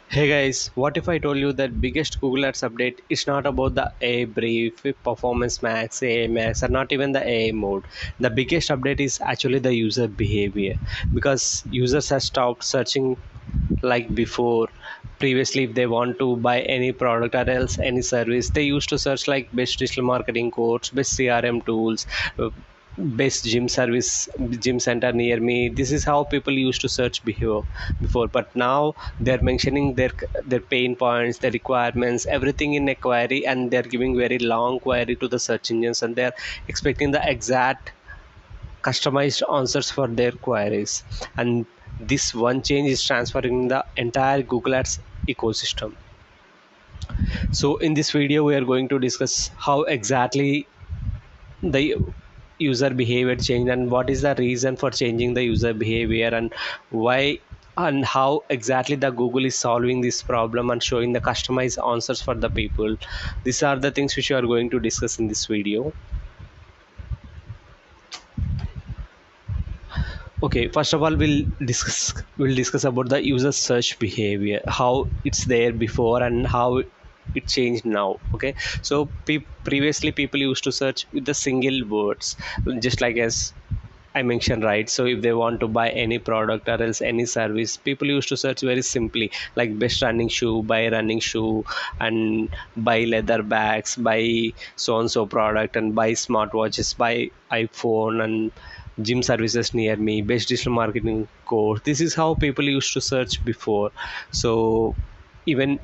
Hey guys, what if I told you that biggest Google Ads update is not about the AI brief, Performance Max, AI Max, or not even the AI mode. The biggest update is actually the user behavior because users have stopped searching like before. Previously, if they want to buy any product or else any service, they used to search like best digital marketing course, best CRM tools, best gym center near me. This is how people used to search before, but now they're mentioning their pain points, their requirements, everything in a query, and they're giving very long query to the search engines, and they're expecting the exact customized answers for their queries. And this one change is transferring the entire Google Ads ecosystem. So in this video we are going to discuss how exactly the user behavior changed and what is the reason for changing the user behavior, and why and how exactly the Google is solving this problem and showing the customized answers for the people. These are the things which we are going to discuss in this video. Okay, first of all, we'll discuss about the user search behavior, how it's there before and how it changed now. Okay, so previously people used to search with the single words, just like as I mentioned, right? So if they want to buy any product or else any service, people used to search very simply, like best running shoe, buy running shoe, and buy leather bags, buy so and so product, and buy smartwatches, buy iPhone, and gym services near me, best digital marketing course. This is how people used to search before. So even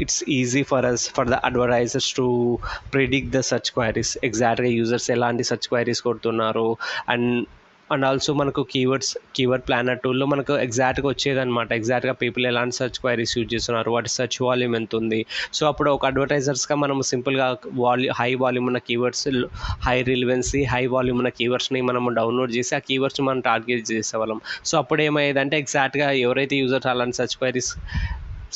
it's easy for us, for the advertisers, to predict the search queries exactly users ఎలాంటి search queries కొడుతున్నారు. And also మనకు keyword planar టూల్లో మనకు ఎగ్జాక్ట్గా వచ్చేదన్నమాట, ఎగ్జాక్ట్గా people ఎలాంటి search queries use చేస్తున్నారు, వాటి search volume ఎంత ఉంది. సో అప్పుడు ఒక అడ్వర్టైజర్స్గా మనం సింపుల్గా హై వాల్యూమ్ ఉన్న కీవర్డ్స్, హై రిలివెన్సీ, హై వాల్యూమ్ ఉన్న కీవర్డ్స్ని మనం డౌన్లోడ్ చేసి ఆ కీవర్డ్స్ మనం టార్గెట్ చేసేవాళ్ళం. సో అప్పుడు ఏమయ్యేదంటే ఎగ్జాక్ట్గా ఎవరైతే యూజర్స్ అలాంటి సెర్చ్ క్వైరీస్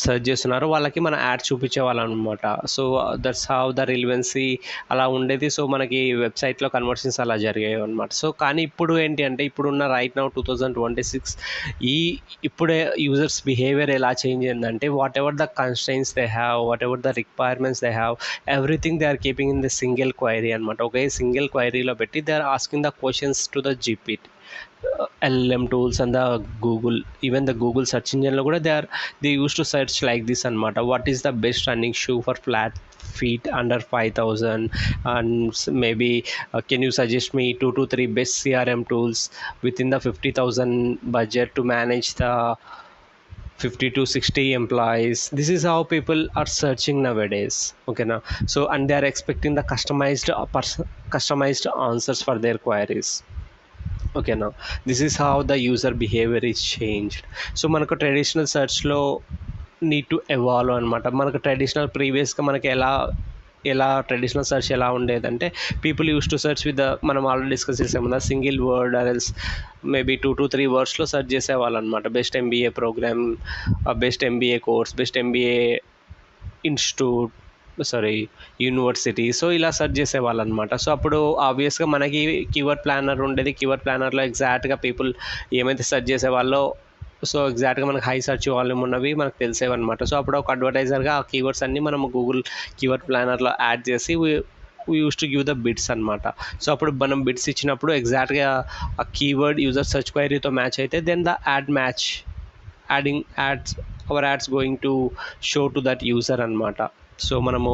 సెర్చ్ చేస్తున్నారో వాళ్ళకి మన యాడ్ చూపించేవాళ్ళం అనమాట. సో దట్స్ హౌ ద రిలివెన్సీ అలా ఉండేది. సో మనకి వెబ్సైట్లో కన్వర్షన్స్ అలా జరిగాయి అనమాట. సో కానీ ఇప్పుడు ఏంటి అంటే, ఇప్పుడున్న రైట్ నౌ 2026 ఈ ఇప్పుడే యూజర్స్ బిహేవియర్ ఎలా చేంజ్ అయిందంటే, whatever the constraints they have, whatever the requirements they have, everything they are keeping in the single query అనమాట. ఒకే సింగిల్ క్వైరీలో పెట్టి they are asking the questions to the GPT, LLM tools, and the Google, even the Google search engine lo kuda they used to search like this anamata. What is the best running shoe for flat feet under 5,000, and maybe can you suggest me 2 to 3 best CRM tools within the 50,000 budget to manage the 50 to 60 employees. This is how people are searching nowadays. Okay now, so and they are expecting the customized answers for their queries. Okay నా, this is how the user behaviour is changed. So మనకు traditional సెర్చ్లో need to evolve అనమాట. మనకు traditional ప్రీవియస్గా మనకి ఎలా traditional search ఎలా ఉండేదంటే, people use to search with the, మనం ఆల్రెడీ డిస్కస్ చేసాము కదా, single word or else maybe 2 to 3 వర్డ్స్లో సెర్చ్ చేసేవాళ్ళు అనమాట. Best MBA programme, best MBA course, best MBA institute, university. So ఇలా సెర్చ్ చేసేవాళ్ళు అనమాట. సో అప్పుడు ఆబ్వియస్గా మనకి కీవర్డ్ ప్లానర్ ఉండేది. కీవర్డ్ ప్లానర్లో ఎగ్జాక్ట్గా పీపుల్ ఏమైతే సెర్చ్ చేసేవాళ్ళో, సో ఎగ్జాక్ట్గా మనకు హై సెర్చ్ వాల్యూమ్ ఉన్నవి మనకు తెలిసేవన్నమాట. సో అప్పుడు ఒక అడ్వర్టైజర్గా ఆ కీవర్డ్స్ అన్నీ మనం గూగుల్ కీవర్డ్ ప్లానర్లో యాడ్ చేసి we use to give the bids అనమాట. సో అప్పుడు మనం బిడ్స్ ఇచ్చినప్పుడు ఎగ్జాక్ట్గా ఆ కీవర్డ్ యూజర్ సెర్చ్ క్వైరీతో మ్యాచ్ అయితే then the ad match, adding ads, our ads going to show to that user అనమాట. సో మనము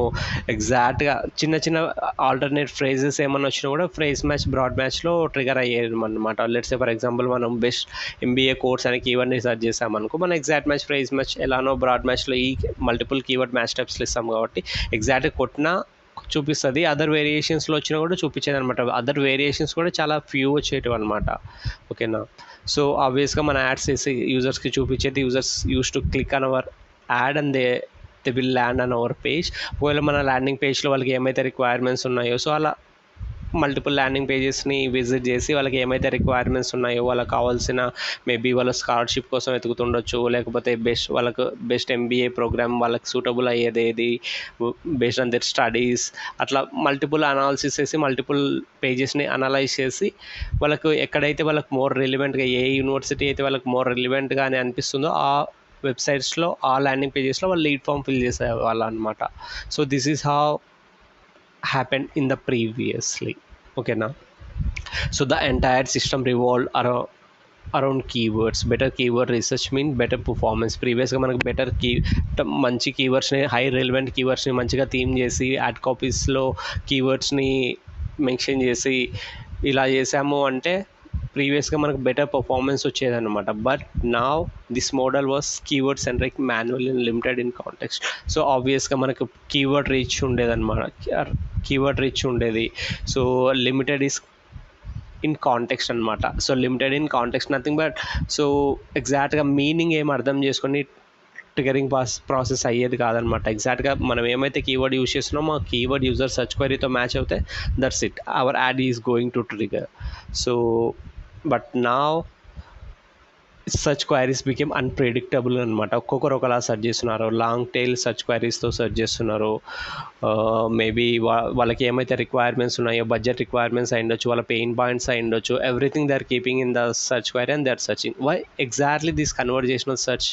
ఎగ్జాక్ట్గా చిన్న చిన్న ఆల్టర్నేట్ ఫ్రేజెస్ ఏమన్నా వచ్చినా కూడా ఫ్రేజ్ మ్యాచ్, బ్రాడ్ మ్యాచ్లో ట్రిగర్ అయ్యేది అనమాట. లెట్స్ సే ఫర్ ఎగ్జాంపుల్ మనం బెస్ట్ ఎంబీఏ కోర్స్ అనే కీవర్డ్ని సెర్చ్ చేసామనుకో, మన ఎగ్జాక్ట్ మ్యాచ్, ఫ్రేజ్ మ్యాచ్ ఎలానో బ్రాడ్ మ్యాచ్లో ఈ మల్టిపుల్ కీవర్డ్ మ్యాచ్ టైప్స్లో ఇస్తాం కాబట్టి ఎగ్జాక్ట్గా కొట్టినా చూపిస్తుంది. అదర్ వేరియేషన్స్లో వచ్చినా కూడా చూపించేది అనమాట. అదర్ వేరియేషన్స్ కూడా చాలా ఫ్యూ వచ్చేటివి అనమాట. ఓకేనా, సో ఆబ్వియస్గా మన యాడ్స్ చేసి యూజర్స్కి చూపించేది, users use to click on hour add and they will land on hour page. ఒకవేళ మన ల్యాండింగ్ పేజ్లో వాళ్ళకి ఏమైతే రిక్వైర్మెంట్స్ ఉన్నాయో, సో అలా మల్టిపుల్ ల్యాండింగ్ పేజెస్ని విజిట్ చేసి వాళ్ళకి ఏమైతే రిక్వైర్మెంట్స్ ఉన్నాయో, వాళ్ళకి కావాల్సిన మేబీ వాళ్ళ స్కాలర్షిప్ కోసం వెతుకుతుండొచ్చు, లేకపోతే వాళ్ళకు బెస్ట్ ఎంబీఏ ప్రోగ్రామ్ వాళ్ళకి సూటబుల్ అయ్యేది బేస్డ్ ఆన్ దర్ స్టడీస్, అట్లా మల్టిపుల్ అనాలిసిస్ చేసి మల్టిపుల్ పేజెస్ని అనలైజ్ చేసి వాళ్ళకు ఎక్కడైతే వాళ్ళకి మోర్ రిలివెంట్గా, ఏ యూనివర్సిటీ అయితే వాళ్ళకి మోర్ రిలివెంట్గా అని అనిపిస్తుందో ఆ వెబ్సైట్స్లో ఆ ల్యాండింగ్ పేజెస్లో వాళ్ళు లీడ్ ఫామ్ ఫిల్ చేసేవాళ్ళు అనమాట. So this is how happened in the previously. ఓకేనా. So the entire system revolve around keywords. Better keyword research mean better performance. ప్రీవియస్గా మనకు మంచి కీవర్డ్స్ని, హై రిలవెంట్ కీవర్డ్స్ని మంచిగా థీమ్ చేసి యాడ్ కాపీస్లో కీవర్డ్స్ని మెన్షన్ చేసి ఇలా చేసాము అంటే ప్రీవియస్గా మనకు బెటర్ పర్ఫార్మెన్స్ వచ్చేదన్నమాట. But now this model was keyword centric, manual and limited in context. So ఆబ్వియస్గా మనకు కీవర్డ్ రీచ్ ఉండేదన్నమాట, కీవర్డ్ రీచ్ ఉండేది. So limited is in context అనమాట. So limited in context nothing but, so ఎగ్జాక్ట్గా meaning ఏం అర్థం చేసుకొని ట్రిగరింగ్ ప్రాసెస్ అయ్యేది కాదనమాట. ఎగ్జాక్ట్గా మనం ఏమైతే కీవర్డ్ యూజ్ చేస్తున్నామో ఆ కీవర్డ్ యూజర్ సర్చ్ క్వరీతో మ్యాచ్ అవుతే that's it, our ad is going to trigger. So but నా సర్చ్ క్వైరీస్ బికేమ్ అన్ప్రెడిక్టబుల్ అనమాట. ఒక్కొక్కరు ఒకలా సెర్చ్ చేస్తున్నారు, లాంగ్ టైల్ సర్చ్ క్వైరీస్తో సెర్చ్ చేస్తున్నారు. మేబీ వాళ్ళకి ఏమైతే రిక్వైర్మెంట్స్ ఉన్నాయో, బడ్జెట్ రిక్వైర్మెంట్స్ అయి ఉండొచ్చు, వాళ్ళ పెయిన్ పాయింట్స్ అయి ఉండొచ్చు, everything they are keeping in the search query and they are searching. Why exactly this conversational search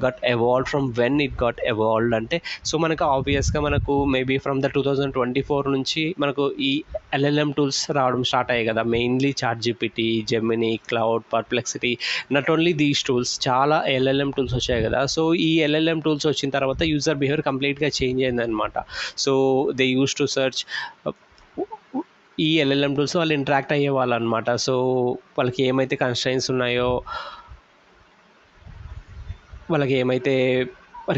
got evolved from when it got evolved అంటే, సో మనకు ఆబ్వియస్గా మనకు మేబీ ఫ్రమ్ ద 2024 నుంచి మనకు ఈ LLM టూల్స్ రావడం స్టార్ట్ అయ్యాయి కదా. Mainly ChatGPT, Gemini, cloud, Perplexity, not only these tools, చాలా LLM టూల్స్ వచ్చాయి కదా. సో ఈ LLM టూల్స్ వచ్చిన తర్వాత యూజర్ బిహేవియర్ కంప్లీట్గా చేంజ్ అయిందనమాట. So they use to search ఈ LLM టూల్స్ వాళ్ళు ఇంటరాక్ట్ అయ్యే వాళ్ళు అనమాట. సో వాళ్ళకి ఏమైతే కన్స్ట్రైన్స్ ఉన్నాయో, వాళ్ళకి ఏమైతే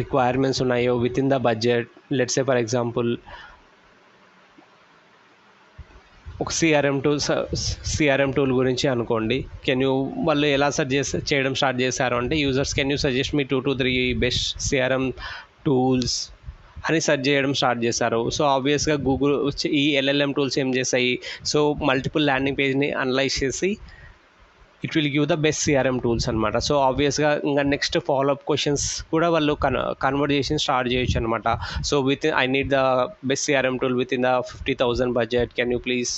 రిక్వైర్మెంట్స్ ఉన్నాయో with in the budget, let's say for example ఒక సిఆర్ఎం టూల్ గురించి అనుకోండి. వాళ్ళు ఎలా చేయడం స్టార్ట్ చేశారు అంటే, users can you suggest me 2 to 3 best CRM tools అని సెర్చ్ చేయడం స్టార్ట్ చేశారు. సో ఆబ్వియస్గా గూగుల్ ఈ LLM టూల్స్ ఏం చేస్తాయి, సో మల్టిపుల్ ల్యాండింగ్ పేజ్ని అనలైజ్ చేసి it will give the best CRM tools అనమాట. సో ఆబ్వియస్గా ఇంకా నెక్స్ట్ ఫాలోఅప్ క్వశ్చన్స్ కూడా వాళ్ళు కన్వర్జేషన్ స్టార్ట్ చేయొచ్చు అనమాట. So I need the best CRM tool with in the 50,000 budget, can you please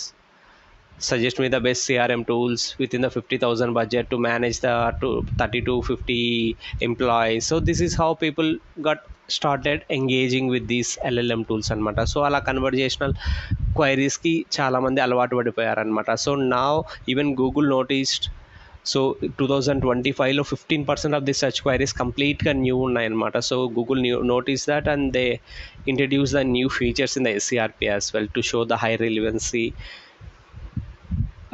suggest me the best CRM tools within the 50,000 budget to manage the 30 to 50 employees. So this is how people got started engaging with these LLM tools అనమాట. So అలా conversational క్వైరీస్కి చాలామంది అలవాటు పడిపోయారనమాట. So now even Google noticed, so 2025లో 15% of the search queries కంప్లీట్గా new ఉన్నాయన్నమాట. So Google notice that and they introduce the new features in the SERP as well to show the high relevancy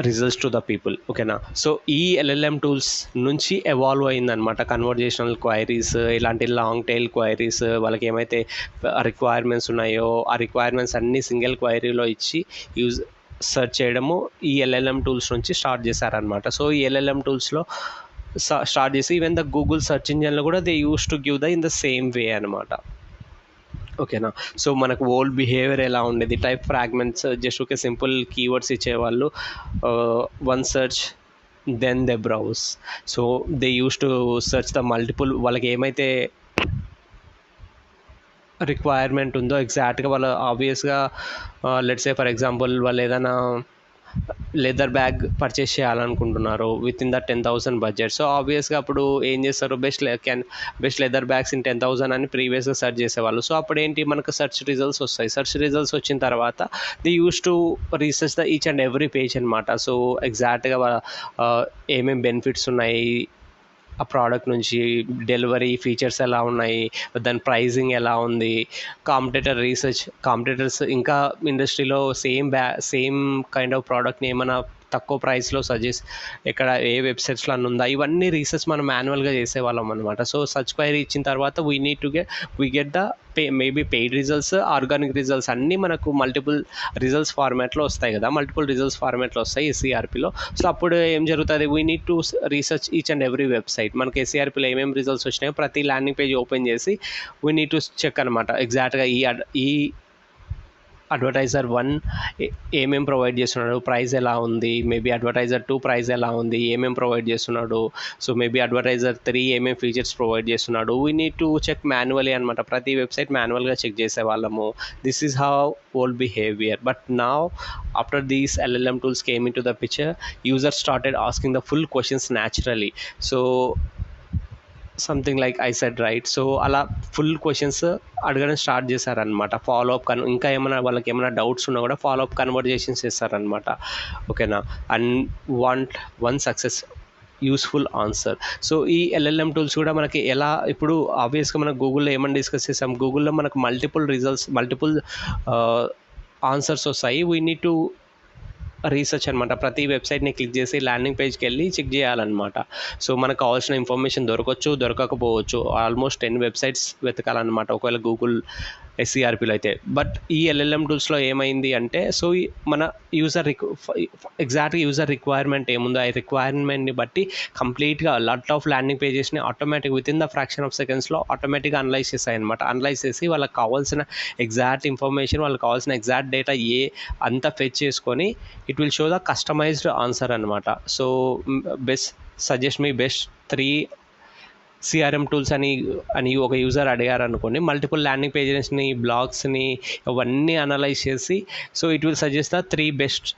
results to the people. ఓకేనా. So ఈ LLM tools నుంచి evolve అయిందనమాట conversational queries, ఇలాంటి long tail queries. వాళ్ళకి ఏమైతే requirements ఉన్నాయో ఆ requirements అన్నీ సింగిల్ క్వైరీలో ఇచ్చి సెర్చ్ చేయడము ఈ LLM టూల్స్ నుంచి స్టార్ట్ చేశారనమాట. సో ఈ LLM టూల్స్లో స్టార్ట్ చేసి ఈవెన్ ద గూగుల్ సెర్చ్ ఇంజన్లో కూడా they use to give the in the same way అనమాట. ఓకేనా. సో మనకు ఓల్డ్ బిహేవియర్ ఎలా ఉండేది, టైప్ ఫ్రాగ్మెంట్స్, జస్ట్ ఒక సింపుల్ కీవర్డ్స్ ఇచ్చేవాళ్ళు, one search then they browse. So they use to search the multiple, వాళ్ళకి ఏమైతే రిక్వైర్మెంట్ ఉందో ఎగ్జాక్ట్గా వాళ్ళు ఆబ్వియస్గా లెట్స్ సే ఫర్ ఎగ్జాంపుల్ వాళ్ళు ఏదైనా లెదర్ బ్యాగ్ పర్చేస్ చేయాలనుకుంటున్నారు with in the 10,000 budget. So ఆబ్వియస్గా అప్పుడు ఏం చేస్తారు, బెస్ట్ లెదర్ బ్యాగ్స్ ఇన్ 10,000 అని ప్రీవియస్గా సెర్చ్ చేసేవాళ్ళు. సో అప్పుడు ఏంటి, మనకు సెర్చ్ రిజల్ట్స్ వస్తాయి. సెర్చ్ రిజల్ట్స్ వచ్చిన తర్వాత the use to research the each and every page అనమాట. సో ఎగ్జాక్ట్గా ఏమేమి బెనిఫిట్స్ ఉన్నాయి ఆ ప్రోడక్ట్ నుంచి, డెలివరీ ఫీచర్స్ ఎలా ఉన్నాయి, దాని ప్రైజింగ్ ఎలా ఉంది, కాంపిటేటర్స్ ఇంకా ఇండస్ట్రీలో సేమ్ కైండ్ ఆఫ్ ప్రోడక్ట్ని ఏమైనా తక్కువ ప్రైస్లో సజెస్ట్ ఏ వెబ్సైట్స్లో అని ఉందా, ఇవన్నీ రీసెర్చ్ మనం మాన్యువల్గా చేసేవాళ్ళం అనమాట. సో సర్చ్ క్వైరీ ఇచ్చిన తర్వాత we get the maybe paid results, organic results అన్నీ మనకు మల్టిపుల్ రిజల్ట్స్ ఫార్మాట్లో వస్తాయి కదా, మల్టిపుల్ రిజల్ట్స్ ఫార్మాట్లో వస్తాయి SERPలో. సో అప్పుడు ఏం జరుగుతుంది, we need to research each and every website. మనకి SERPలో ఏమేమి రిజల్ట్స్ వచ్చినాయో ప్రతి ల్యాండింగ్ పేజ్ ఓపెన్ చేసి వీ నీడ్ టు చెక్ అనమాట. ఎగ్జాక్ట్గా ఈ అడ్వర్టైజర్ 1 ఏమేమి ప్రొవైడ్ చేస్తున్నాడు, ప్రైస్ ఎలా ఉంది, మేబీ అడ్వర్టైజర్ 2 ప్రైస్ ఎలా ఉంది, ఏమేమి ప్రొవైడ్ చేస్తున్నాడు, సో మేబీ అడ్వర్టైజర్ 3 ఏమేమి ఫీచర్స్ ప్రొవైడ్ చేస్తున్నాడు. We need to check manually అనమాట. ప్రతి వెబ్సైట్ మాన్యువల్గా చెక్ చేసేవాళ్ళము. This is how old behaviour. But now after these LLM tools came into the picture, user started asking the full questions naturally. So something like I said right. So అలా full questions అడగడం start చేశారనమాట. Follow up ఇంకా ఏమైనా వాళ్ళకి ఏమైనా doubts ఉన్నా కూడా follow up conversations చేస్తారనమాట. ఓకేనా. And want one success useful answer. So ఈ ఎల్ఎల్ఎం టూల్స్ కూడా మనకి ఎలా, ఇప్పుడు ఆబ్వియస్గా మనం గూగుల్లో ఏమని డిస్కస్ చేసాం, గూగుల్లో మనకు మల్టిపుల్ రిజల్ట్స్, మల్టిపుల్ ఆన్సర్స్ వస్తాయి. వీ నీడ్ టు రీసెర్చ్ అనమాట. ప్రతి వెబ్సైట్ని క్లిక్ చేసి ల్యాండింగ్ పేజ్కి వెళ్ళి చెక్ చేయాలన్నమాట. సో మనకు కావాల్సిన ఇన్ఫర్మేషన్ దొరకవచ్చు, దొరకకపోవచ్చు. ఆల్మోస్ట్ 10 వెబ్సైట్స్ వెతకాలన్నమాట ఒకవేళ గూగుల్ ఎస్సీఆర్పీలో అయితే. బట్ ఈ ఎల్ఎల్ఎం టూల్స్లో ఏమైంది అంటే, సో మన యూజర్ ఎగ్జాక్ట్గా యూజర్ రిక్వైర్మెంట్ ఏముందో ఆ రిక్వైర్మెంట్ని బట్టి కంప్లీట్గా లాట్ ఆఫ్ ల్యాండింగ్ పేజెస్ని automatic with in the fraction of సెకండ్స్లో ఆటోమేటిక్గా అనలైజ్ చేస్తాయి అనమాట. అనలైజ్ చేసి వాళ్ళకి కావాల్సిన ఎగ్జాక్ట్ ఇన్ఫర్మేషన్, వాళ్ళకి కావాల్సిన ఎగ్జాక్ట్ డేటా అంతా ఫెచ్ చేసుకొని it will show the customised answer అనమాట. So suggest me best 3 CRM tools అని ఒక యూజర్ అడిగారు అనుకోండి. మల్టిపుల్ ల్యాండింగ్ పేజెస్ని, బ్లాగ్స్ని అవన్నీ అనలైజ్ చేసి so it will suggest the 3 best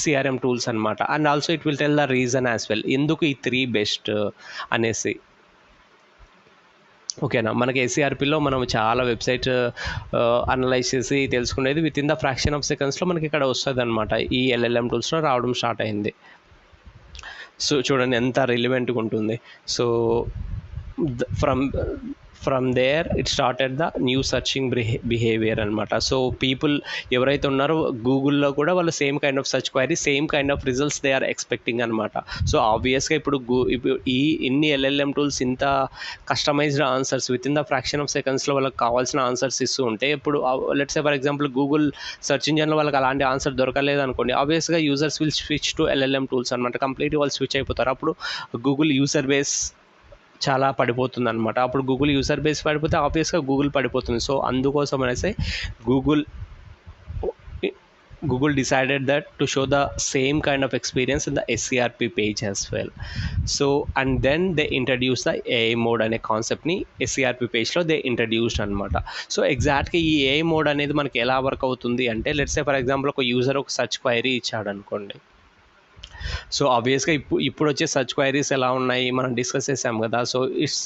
CRM tools అనమాట. And also it will tell the reason as well, ఎందుకు ఈ 3 బెస్ట్ అనేసి. ఓకేనా. మనకి ఎస్సీఆర్పీలో మనం చాలా వెబ్సైట్ అనలైజ్ చేసి తెలుసుకునేది with in the fraction of సెకండ్స్లో మనకి ఇక్కడ వస్తుంది అనమాట. ఈ ఎల్ఎల్ఎం టూల్స్లో రావడం స్టార్ట్ అయింది. సో చూడండి ఎంత రిలివెంట్గా ఉంటుంది. So from there it started the new searching behaviour అనమాట. సో పీపుల్ ఎవరైతే ఉన్నారో గూగుల్లో కూడా వాళ్ళు same kind of search query, same kind of results they are expecting అనమాట. సో ఆబ్వియస్గా ఇప్పుడు ఇన్ని ఎల్ఎల్ఎం టూల్స్ ఇంత customised answers with in the fraction of సెకండ్స్లో వాళ్ళకి కావాల్సిన ఆన్సర్స్ ఇస్తూ ఉంటే, ఇప్పుడు let's say for example Google search ఇంజన్లో వాళ్ళకి అలాంటి ఆన్సర్ దొరకలేదు అనుకోండి, ఆబ్వియస్గా users will switch to LLM tools అనమాట. కంప్లీట్గా వాళ్ళు స్విచ్ అయిపోతారు. అప్పుడు గూగుల్ యూజర్ బేస్ చాలా పడిపోతుంది అనమాట. అప్పుడు గూగుల్ యూజర్ బేస్ పడిపోతే ఆబ్వియస్గా గూగుల్ పడిపోతుంది. సో అందుకోసం అనేసి Google decided that to show the same kind of experience in the SCRP page as well. So and then they introduced the AI mode అనే కాన్సెప్ట్ని SCRP పేజ్లో దే ఇంట్రడ్యూస్డ్ అనమాట. So ఎగ్జాక్ట్గా ఈ AI మోడ్ అనేది మనకి ఎలా వర్క్ అవుతుంది అంటే, లెట్స్ సే ఫర్ ఎగ్జాంపుల్ ఒక యూజర్ ఒక సర్చ్ క్వైరీ ఇచ్చాడు అనుకోండి. సో ఆబ్వియస్గా ఇప్పుడు వచ్చే సర్చ్ క్వైరీస్ ఎలా ఉన్నాయి మనం డిస్కస్ చేసాం కదా. So it's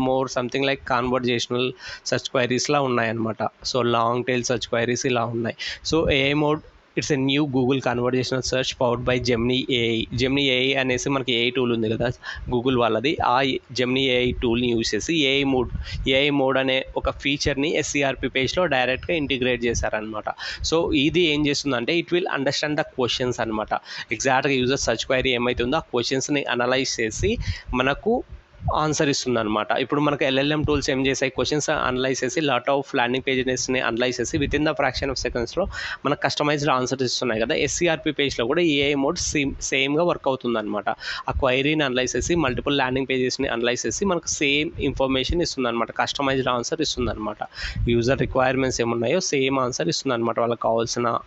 more something like conversational search క్వైరీస్లా ఉన్నాయన్నమాట. So long tail search queries ఇలా ఉన్నాయి. So AI mode it's a new Google conversational search powered by Gemini AI అనేసి మనకి ఏఐ టూల్ ఉంది కదా గూగుల్ వాళ్ళది. ఆ జెమినీ ఏఐ టూల్ని యూజ్ చేసి ఏఐ మోడ్ అనే ఒక ఫీచర్ని ఎస్సీఆర్పీ పేజ్లో డైరెక్ట్గా ఇంటిగ్రేట్ చేశారనమాట. సో ఇది ఏం చేస్తుందంటే it will understand the questions అనమాట. ఎగ్జాక్ట్గా యూజర్ సర్చ్ క్వైరీ ఏమైతుందో ఆ క్వశ్చన్స్ని అనలైజ్ చేసి మనకు ఆన్సర్ ఇస్తుంది అనమాట. ఇప్పుడు మనకు ఎల్ఎల్ఎం టూల్స్ ఏం చేసాయి, క్వశ్చన్స్ అనలైజ్ చేసి లాట్ ఆఫ్ ల్యాండింగ్ పేజెస్ని అనలైజ్ చేసి with in the fraction of సెకండ్స్లో మనకు కస్టమైజ్డ్ ఆన్సర్స్ ఇస్తున్నాయి కదా. ఎస్సీఆర్పీ పేజ్లో కూడా ఏఐ మోడ్ సేమ్గా వర్క్ అవుతుంది అనమాట. ఆ క్వైరీని అనలైజ్ చేసి మల్టిపుల్ ల్యాండింగ్ పేజెస్ని అనలైజ్ చేసి మనకు సేమ్ ఇన్ఫర్మేషన్ ఇస్తుంది అనమాట. కస్టమైజ్డ్ ఆన్సర్ ఇస్తుంది అనమాట. యూజర్ రిక్వైర్మెంట్స్ ఏమున్నాయో సేమ్ ఆన్సర్ ఇస్తుంది అనమాట, వాళ్ళకి కావాల్సిన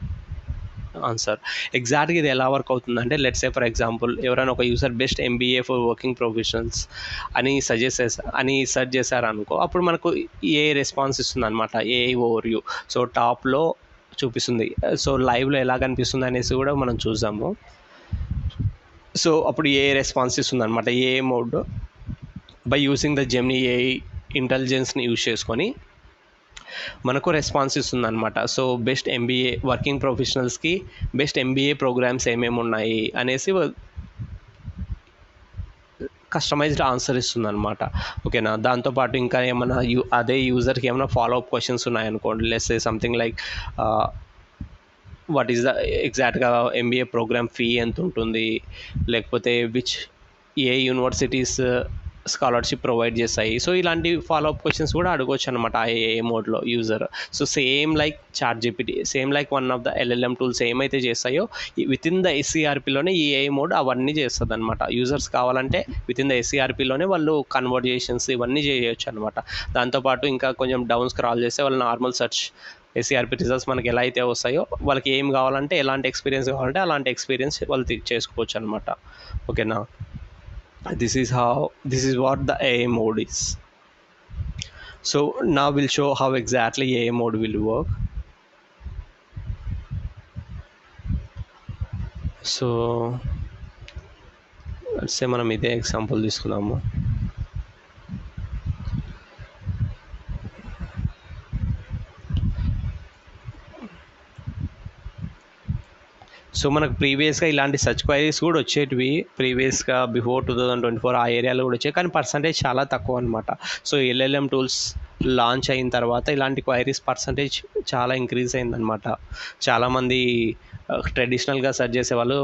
ఆన్సర్. ఎగ్జాక్ట్గా ఇది ఎలా వర్క్ అవుతుందంటే, లెట్స్ సే ఫర్ ఎగ్జాంపుల్ ఎవరైనా ఒక user best MBA for working professionals అని సెర్చ్ చేశారనుకో, అప్పుడు మనకు ఏ రెస్పాన్స్ ఇస్తుంది అనమాట, ఏఐ ఓవర్వ్యూ. సో టాప్లో చూపిస్తుంది. సో లైవ్లో ఎలా కనిపిస్తుంది అనేసి కూడా మనం చూద్దాము. సో అప్పుడు ఏ రెస్పాన్స్ ఇస్తుంది అనమాట, AI mode by using the Gemini AI ఇంటెలిజెన్స్ని యూజ్ చేసుకొని మనకు రెస్పాన్స్ ఇస్తుంది అనమాట. సో బెస్ట్ MBA వర్కింగ్ ప్రొఫెషనల్స్కి బెస్ట్ MBA ప్రోగ్రామ్స్ ఏమేమి ఉన్నాయి అనేసి కస్టమైజ్డ్ ఆన్సర్ ఇస్తుంది అనమాట. ఓకేనా. దాంతోపాటు ఇంకా ఏమైనా అదే యూజర్కి ఏమైనా ఫాలోఅప్ క్వశ్చన్స్ ఉన్నాయనుకోండి, let's say something like what is the ఎగ్జాక్ట్గా MBA ప్రోగ్రామ్ ఫీ ఎంత ఉంటుంది, లేకపోతే which A universities scholarship provide చేస్తాయి. సో ఇలాంటి ఫాలోఅప్ క్వశ్చన్స్ కూడా అడగవచ్చు అనమాట ఆ ఏఐ మోడ్లో user. So same like ChatGPT, same like one of the LLM tools ఏమైతే చేస్తాయో విత్ ఇన్ ద SCRPలోనే ఈ ఏఐ మోడ్ అవన్నీ చేస్తుంది అనమాట. యూజర్స్ కావాలంటే విత్ ఇన్ ద SCRPలోనే వాళ్ళు కన్వర్జేషన్స్ ఇవన్నీ చేయొచ్చు అనమాట. దాంతోపాటు ఇంకా కొంచెం డౌన్ స్క్రాల్ చేస్తే వాళ్ళు నార్మల్ సెర్చ్ SCRP రిజల్ట్స్ మనకి ఎలా అయితే వస్తాయో, వాళ్ళకి ఏం కావాలంటే ఎలాంటి ఎక్స్పీరియన్స్ కావాలంటే అలాంటి ఎక్స్పీరియన్స్ వాళ్ళు చేసుకోవచ్చు అనమాట. ఓకేనా. This is what the AI mode is. So now we'll show how exactly AI mode will work. So let's say మనం ఇదే ఎగ్జాంపుల్ తీసుకుందాము. సో మనకు ప్రీవియస్గా ఇలాంటి సర్చ్ క్వైరీస్ కూడా వచ్చేటివి, ప్రీవియస్గా బిఫోర్ 2024 ఆ ఏరియాలో కూడా వచ్చాయి, కానీ పర్సంటేజ్ చాలా తక్కువ అనమాట. సో ఎల్ఎల్ఎం టూల్స్ లాంచ్ అయిన తర్వాత ఇలాంటి క్వైరీస్ పర్సంటేజ్ చాలా ఇంక్రీజ్ అయిందనమాట. చాలామంది ట్రెడిషనల్గా సెర్చ్ చేసేవాళ్ళు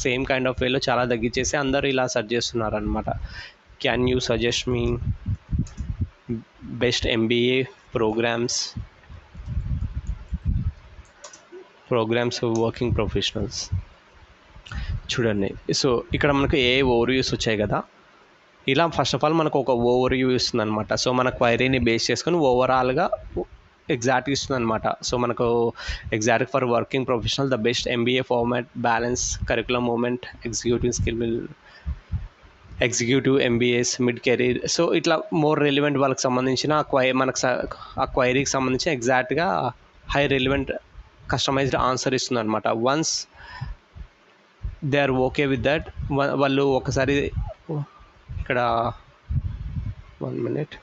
సేమ్ కైండ్ ఆఫ్ వేలో చాలా తగ్గించేసి అందరూ ఇలా సెర్చ్ చేస్తున్నారు అనమాట. Can you suggest me best MBA programmes working professionals? చూడండి, సో ఇక్కడ మనకు ఏ ఓవర్వ్యూస్ వచ్చాయి కదా, ఇలా ఫస్ట్ ఆఫ్ ఆల్ మనకు ఒక ఓవర్వ్యూ ఇస్తుంది అనమాట. సో మన క్వైరీని బేస్ చేసుకొని ఓవరాల్గా ఎగ్జాక్ట్గా ఇస్తుంది అనమాట. సో మనకు exact for working professional the best MBA format balance curriculum moment executive MBAs mid career. So ఇట్లా మోర్ రెలివెంట్ వాళ్ళకి సంబంధించిన ఆ క్వైరీకి సంబంధించిన ఎగ్జాక్ట్గా హై రెలివెంట్ కస్టమైజ్డ్ ఆన్సర్ ఇస్తుంది అనమాట. Once they are okay with that, వాళ్ళు ఒకసారి ఇక్కడ 1 minute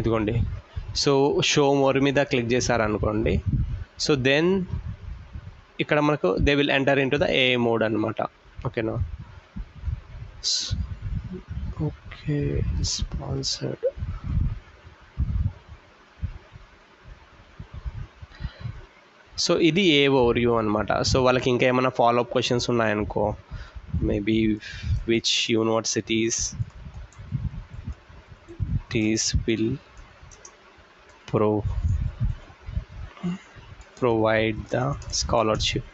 ఇదిగోండి. సో షో మోర్ మీద క్లిక్ చేశారనుకోండి, సో దెన్ ఇక్కడ మనకు they will enter into the AI mode అనమాట. ఓకేనా? Okay, sponsored. సో ఇది ఏ ఓవర్వ్యూ అనమాట. సో వాళ్ళకి ఇంకా ఏమైనా ఫాలోఅప్ క్వశ్చన్స్ ఉన్నాయనుకో, maybe which universities will provide the scholarship.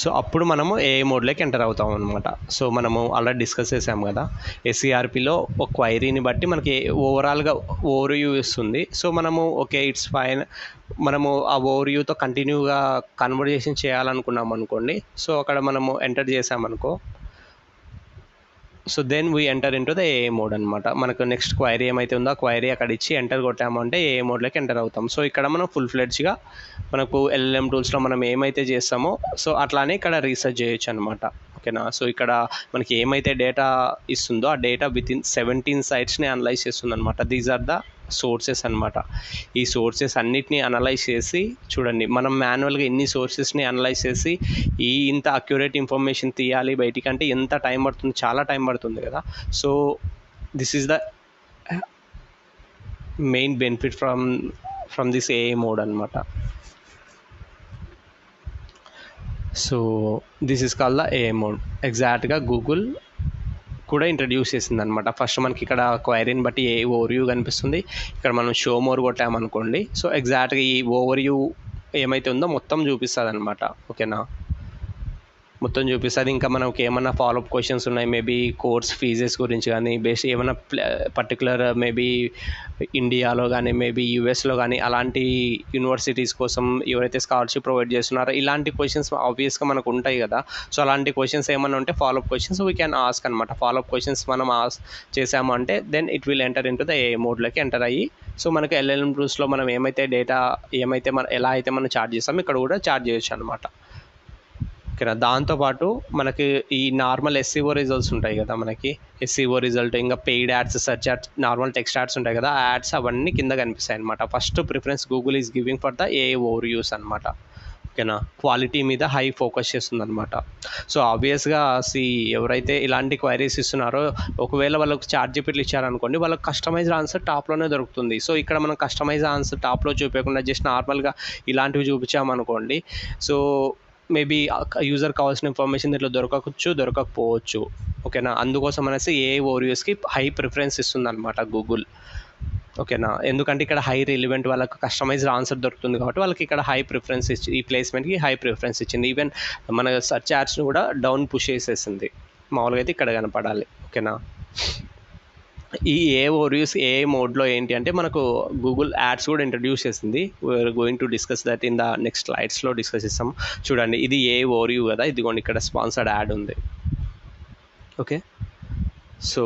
So అప్పుడు మనము ఏ మోడ్లోకి ఎంటర్ అవుతాం అనమాట. సో మనము ఆల్రెడీ డిస్కస్ చేసాము కదా, ఎస్సీఆర్పిలో ఒక క్వైరీని బట్టి మనకి ఓవరాల్గా ఓవర్వ్యూ ఇస్తుంది. సో మనము ఓకే ఇట్స్ ఫైన్, మనము ఆ ఓవర్వ్యూతో కంటిన్యూగా కన్వర్జేషన్ చేయాలనుకున్నాం అనుకోండి, సో అక్కడ మనము ఎంటర్ చేసామనుకో, so then we enter into the AI mode అనమాట. మనకు నెక్స్ట్ క్వైరీ ఏమైతే ఉందో ఆ క్వైరీ అక్కడ ఇచ్చి ఎంటర్ కొట్టామంటే ఏఐ మోడ్లోకి ఎంటర్ అవుతాం. సో ఇక్కడ మనం ఫుల్ ఫ్లెడ్జ్గా మనకు ఎల్ఎల్ఎం టూల్స్లో మనం ఏమైతే చేస్తామో సో అట్లానే ఇక్కడ రీసెర్చ్ చేయొచ్చు అనమాట. ఓకేనా? సో ఇక్కడ మనకి ఏమైతే డేటా ఇస్తుందో ఆ డేటా వితిన్ 17 సైట్స్ని అనలైజ్ చేస్తుంది అనమాట. దీస్ ఆర్ ద సోర్సెస్ అనమాట. ఈ సోర్సెస్ అన్నిటినీ అనలైజ్ చేసి, చూడండి మనం మాన్యువల్గా ఎన్ని సోర్సెస్ని అనలైజ్ చేసి ఇంత అక్యురేట్ ఇన్ఫర్మేషన్ తీయాలి బయటికి అంటే ఎంత టైం పడుతుంది, చాలా టైం పడుతుంది కదా. So this is the main benefit from this AI mode అనమాట. So this is called the AI mode. ఎగ్జాక్ట్గా గూగుల్ కూడా ఇంట్రడ్యూస్ చేసింది అనమాట. ఫస్ట్ మనకి ఇక్కడ క్వైరీని బట్టి ఏ ఓవర్వ్యూ కనిపిస్తుంది, ఇక్కడ మనం షో మోర్ కొట్టామనుకోండి, సో ఎగ్జాక్ట్గా ఈ ఓవర్వ్యూ ఏమైతే ఉందో మొత్తం చూపిస్తుంది అనమాట. ఓకేనా? మొత్తం చూపిస్తుంది. ఇంకా మనకి ఏమైనా ఫాలోఅప్ క్వశ్చన్స్ ఉన్నాయి, మేబీ కోర్స్ ఫీజెస్ గురించి కానీ, బేస్ ఏమైనా పర్టికులర్ మేబీ ఇండియాలో కానీ మేబీ యూఎస్లో కానీ అలాంటి యూనివర్సిటీస్ కోసం ఎవరైతే స్కాలర్షిప్ ప్రొవైడ్ చేస్తున్నారో ఇలాంటి క్వశ్చన్స్ ఆబ్వియస్గా మనకు ఉంటాయి కదా. సో అలాంటి క్వశ్చన్స్ ఏమైనా ఉంటే follow up questions we can ask అనమాట. ఫాలోఅప్ క్వశ్చన్స్ మనం చేసాము అంటే then it will enter into the AI మోడ్లోకి ఎంటర్ అయ్యి, సో మనకి ఎల్ఎల్ఎం టూల్స్లో మనం ఏమైతే డేటా ఎలా అయితే మనం చార్జ్ చేస్తామో ఇక్కడ కూడా చార్జ్ చేయొచ్చు అనమాట. ఓకేనా? దాంతోపాటు మనకి ఈ నార్మల్ ఎస్సీఓ రిజల్ట్స్ ఉంటాయి కదా, మనకి ఎస్సీఓ రిజల్ట్, ఇంకా paid ads, search ads, normal text ads ఉంటాయి కదా, ఆ యాడ్స్ అవన్నీ కింద కనిపిస్తాయి అనమాట. First preference Google is giving for the AI overviews అనమాట. ఓకేనా? క్వాలిటీ మీద హై ఫోకస్ చేస్తుంది అనమాట. సో ఆబ్వియస్గా ఎవరైతే ఇలాంటి క్వైరీస్ ఇస్తున్నారో ఒకవేళ వాళ్ళకి చార్ట్‌జీపీటీ ఇచ్చారనుకోండి, వాళ్ళకి కస్టమైజ్డ్ ఆన్సర్ టాప్లోనే దొరుకుతుంది. సో ఇక్కడ మనం కస్టమైజ్డ్ ఆన్సర్ టాప్లో చూపించకుండా జస్ట్ నార్మల్గా ఇలాంటివి చూపించామనుకోండి, సో మేబీ యూజర్ కావాల్సిన ఇన్ఫర్మేషన్ దీంట్లో దొరకకపోవచ్చు. ఓకేనా? అందుకోసం అనేసి ఏఐ ఓవర్వ్యూస్కి హై ప్రిఫరెన్స్ ఇస్తుంది అనమాట గూగుల్. ఓకేనా? ఎందుకంటే ఇక్కడ హై రిలివెంట్ వాళ్ళకి కస్టమైజ్డ్ ఆన్సర్ దొరుకుతుంది కాబట్టి వాళ్ళకి ఇక్కడ హై ప్రిఫరెన్స్ ఇచ్చి ఈ ప్లేస్మెంట్కి హై ప్రిఫరెన్స్ ఇచ్చింది. ఈవెన్ మన సర్చ్ యాడ్స్ని కూడా డౌన్ పుష్ చేసేసింది. మామూలుగా అయితే ఇక్కడ కనపడాలి. ఓకేనా? ఈ ఏ ఓవర్వ్యూస్ ఏఐ మోడ్లో ఏంటి అంటే మనకు గూగుల్ యాడ్స్ కూడా ఇంట్రడ్యూస్ చేసింది. We're going to discuss that in the next స్లైడ్స్లో డిస్కస్ చేస్తాం. చూడండి, ఇది ఏ ఓవర్వ్యూ కదా, ఇదిగోండి ఇక్కడ స్పాన్సర్డ్ యాడ్ ఉంది. Okay, so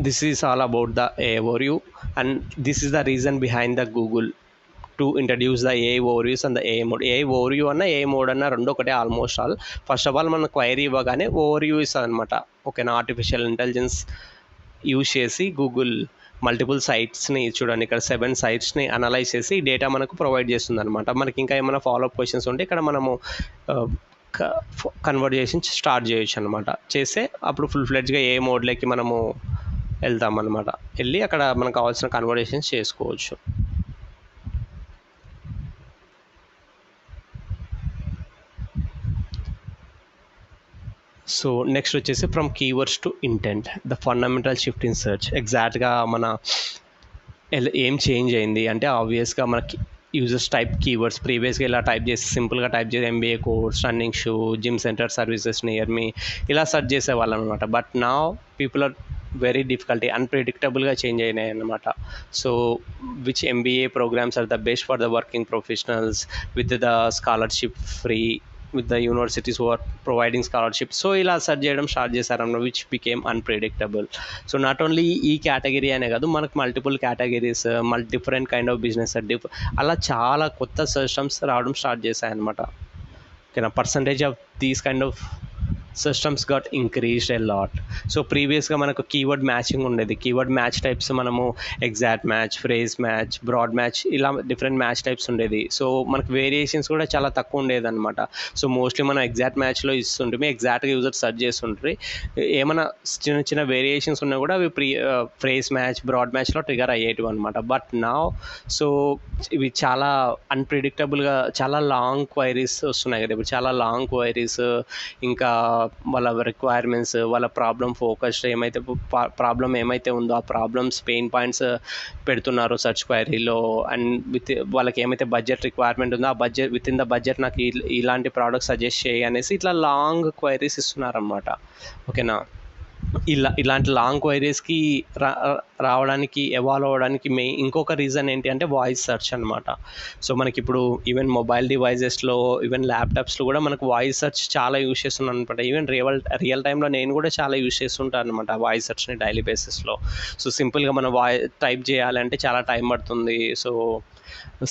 this is all about the AI overview and this is the reason behind the Google to introduce the AI overviews and the AI mode. AI overview అన్న AI mode అన్న రెండు ఒకటే almost all. First of all మన query ఇవ్వగానే overview ఇస్తుంది అనమాట. ఓకేనా? Artificial intelligence use చేసి గూగుల్ మల్టిపుల్ సైట్స్ని చూడండి, ఇక్కడ 7 సైట్స్ని అనలైజ్ చేసి ఈ డేటా మనకు ప్రొవైడ్ చేస్తుంది అనమాట. మనకి ఇంకా ఏమైనా ఫాలోఅప్ క్వశ్చన్స్ ఉంటే ఇక్కడ మనము కన్వర్జేషన్ స్టార్ట్ చేయొచ్చు అనమాట. చేస్తే అప్పుడు ఫుల్ ఫ్లెడ్జ్గా ఏ మోడ్లోకి మనము వెళ్తామన్నమాట. వెళ్ళి అక్కడ మనకు కావాల్సిన కన్వర్జేషన్స్ చేసుకోవచ్చు. సో నెక్స్ట్ వచ్చేసి from keywords to intent, the fundamental shift in search. ఎగ్జాక్ట్గా మన ఏం చేంజ్ అయింది అంటే ఆబ్వియస్గా మనకి యూజర్స్ టైప్ కీవర్డ్స్ ప్రీవియస్గా ఇలా టైప్ చేసి సింపుల్గా టైప్ చేసి MBA course, running shoe, gym centre services near me ఇలా సెర్చ్ చేసేవాళ్ళం అనమాట. But now people are very difficulty అన్ప్రెడిక్టబుల్గా చేంజ్ అయినాయి అన్నమాట. So which MBA programmes are the best for the working professionals with the scholarship free with the universities who are providing scholarship. So ఇలా search చేయడం start చేశారన్నమాట, which became unpredictable. So not only ఈ category అనే కాదు, మనకు multiple categories, different kind of business అలా చాలా కొత్త సిస్టమ్స్ రావడం స్టార్ట్ చేశాయన్నమాట. ఓకేనా, percentage of these kind of systems got increased a lot. So ప్రీవియస్గా మనకు కీవర్డ్ మ్యాచింగ్ ఉండేది. కీవర్డ్ మ్యాచ్ టైప్స్ మనము exact match, phrase match, broad match ఇలా డిఫరెంట్ మ్యాచ్ టైప్స్ ఉండేది. సో మనకు వేరియేషన్స్ కూడా చాలా తక్కువ ఉండేది అనమాట. సో మోస్ట్లీ మనం ఎగ్జాక్ట్ మ్యాచ్లో ఇస్తుంటే ఎగ్జాక్ట్గా యూజర్ సెర్చ్ చేస్తుంటారు. ఏమైనా చిన్న చిన్న వేరియేషన్స్ ఉన్నా కూడా అవి ఫ్రేజ్ మ్యాచ్, బ్రాడ్ మ్యాచ్లో ట్రిగర్ అయ్యేటివి అనమాట. బట్ నా సో ఇవి చాలా అన్ప్రిడిక్టబుల్గా చాలా లాంగ్ క్వైరీస్ వస్తున్నాయి కదా ఇప్పుడు. చాలా లాంగ్ క్వైరీస్, ఇంకా వాళ్ళ రిక్వైర్మెంట్స్, వాళ్ళ ప్రాబ్లమ్ ఫోకస్డ్ ఏమైతే ప్రాబ్లం ఏమైతే ఉందో ఆ ప్రాబ్లమ్స్ పెయిన్ పాయింట్స్ పెడుతున్నారు సెర్చ్ క్వైరీలో. అండ్ వాళ్ళకి ఏమైతే బడ్జెట్ రిక్వైర్మెంట్ ఉందో ఆ budget with in the budget నాకు ఇలాంటి ప్రోడక్ట్ సజెస్ట్ చేయి అనేసి ఇట్లా లాంగ్ క్వైరీస్ ఇస్తున్నారన్నమాట. ఓకేనా, ఇలాంటి లాంగ్ క్వైరీస్కి రావడానికి, ఎవాల్వ్ అవ్వడానికి ఇంకొక రీజన్ ఏంటి అంటే వాయిస్ సెర్చ్ అనమాట. సో మనకి ఇప్పుడు ఈవెన్ మొబైల్ డివైజెస్లో, ఈవెన్ ల్యాప్టాప్స్లో కూడా మనకు వాయిస్ సెర్చ్ చాలా యూజ్ చేస్తున్నాను అనమాట. ఈవెన్ రియల్ టైంలో నేను కూడా చాలా యూజ్ చేస్తుంటాను అనమాట వాయిస్ సెర్చ్ని డైలీ బేసిస్లో. సో సింపుల్గా మనం టైప్ చేయాలంటే చాలా టైం పడుతుంది. సో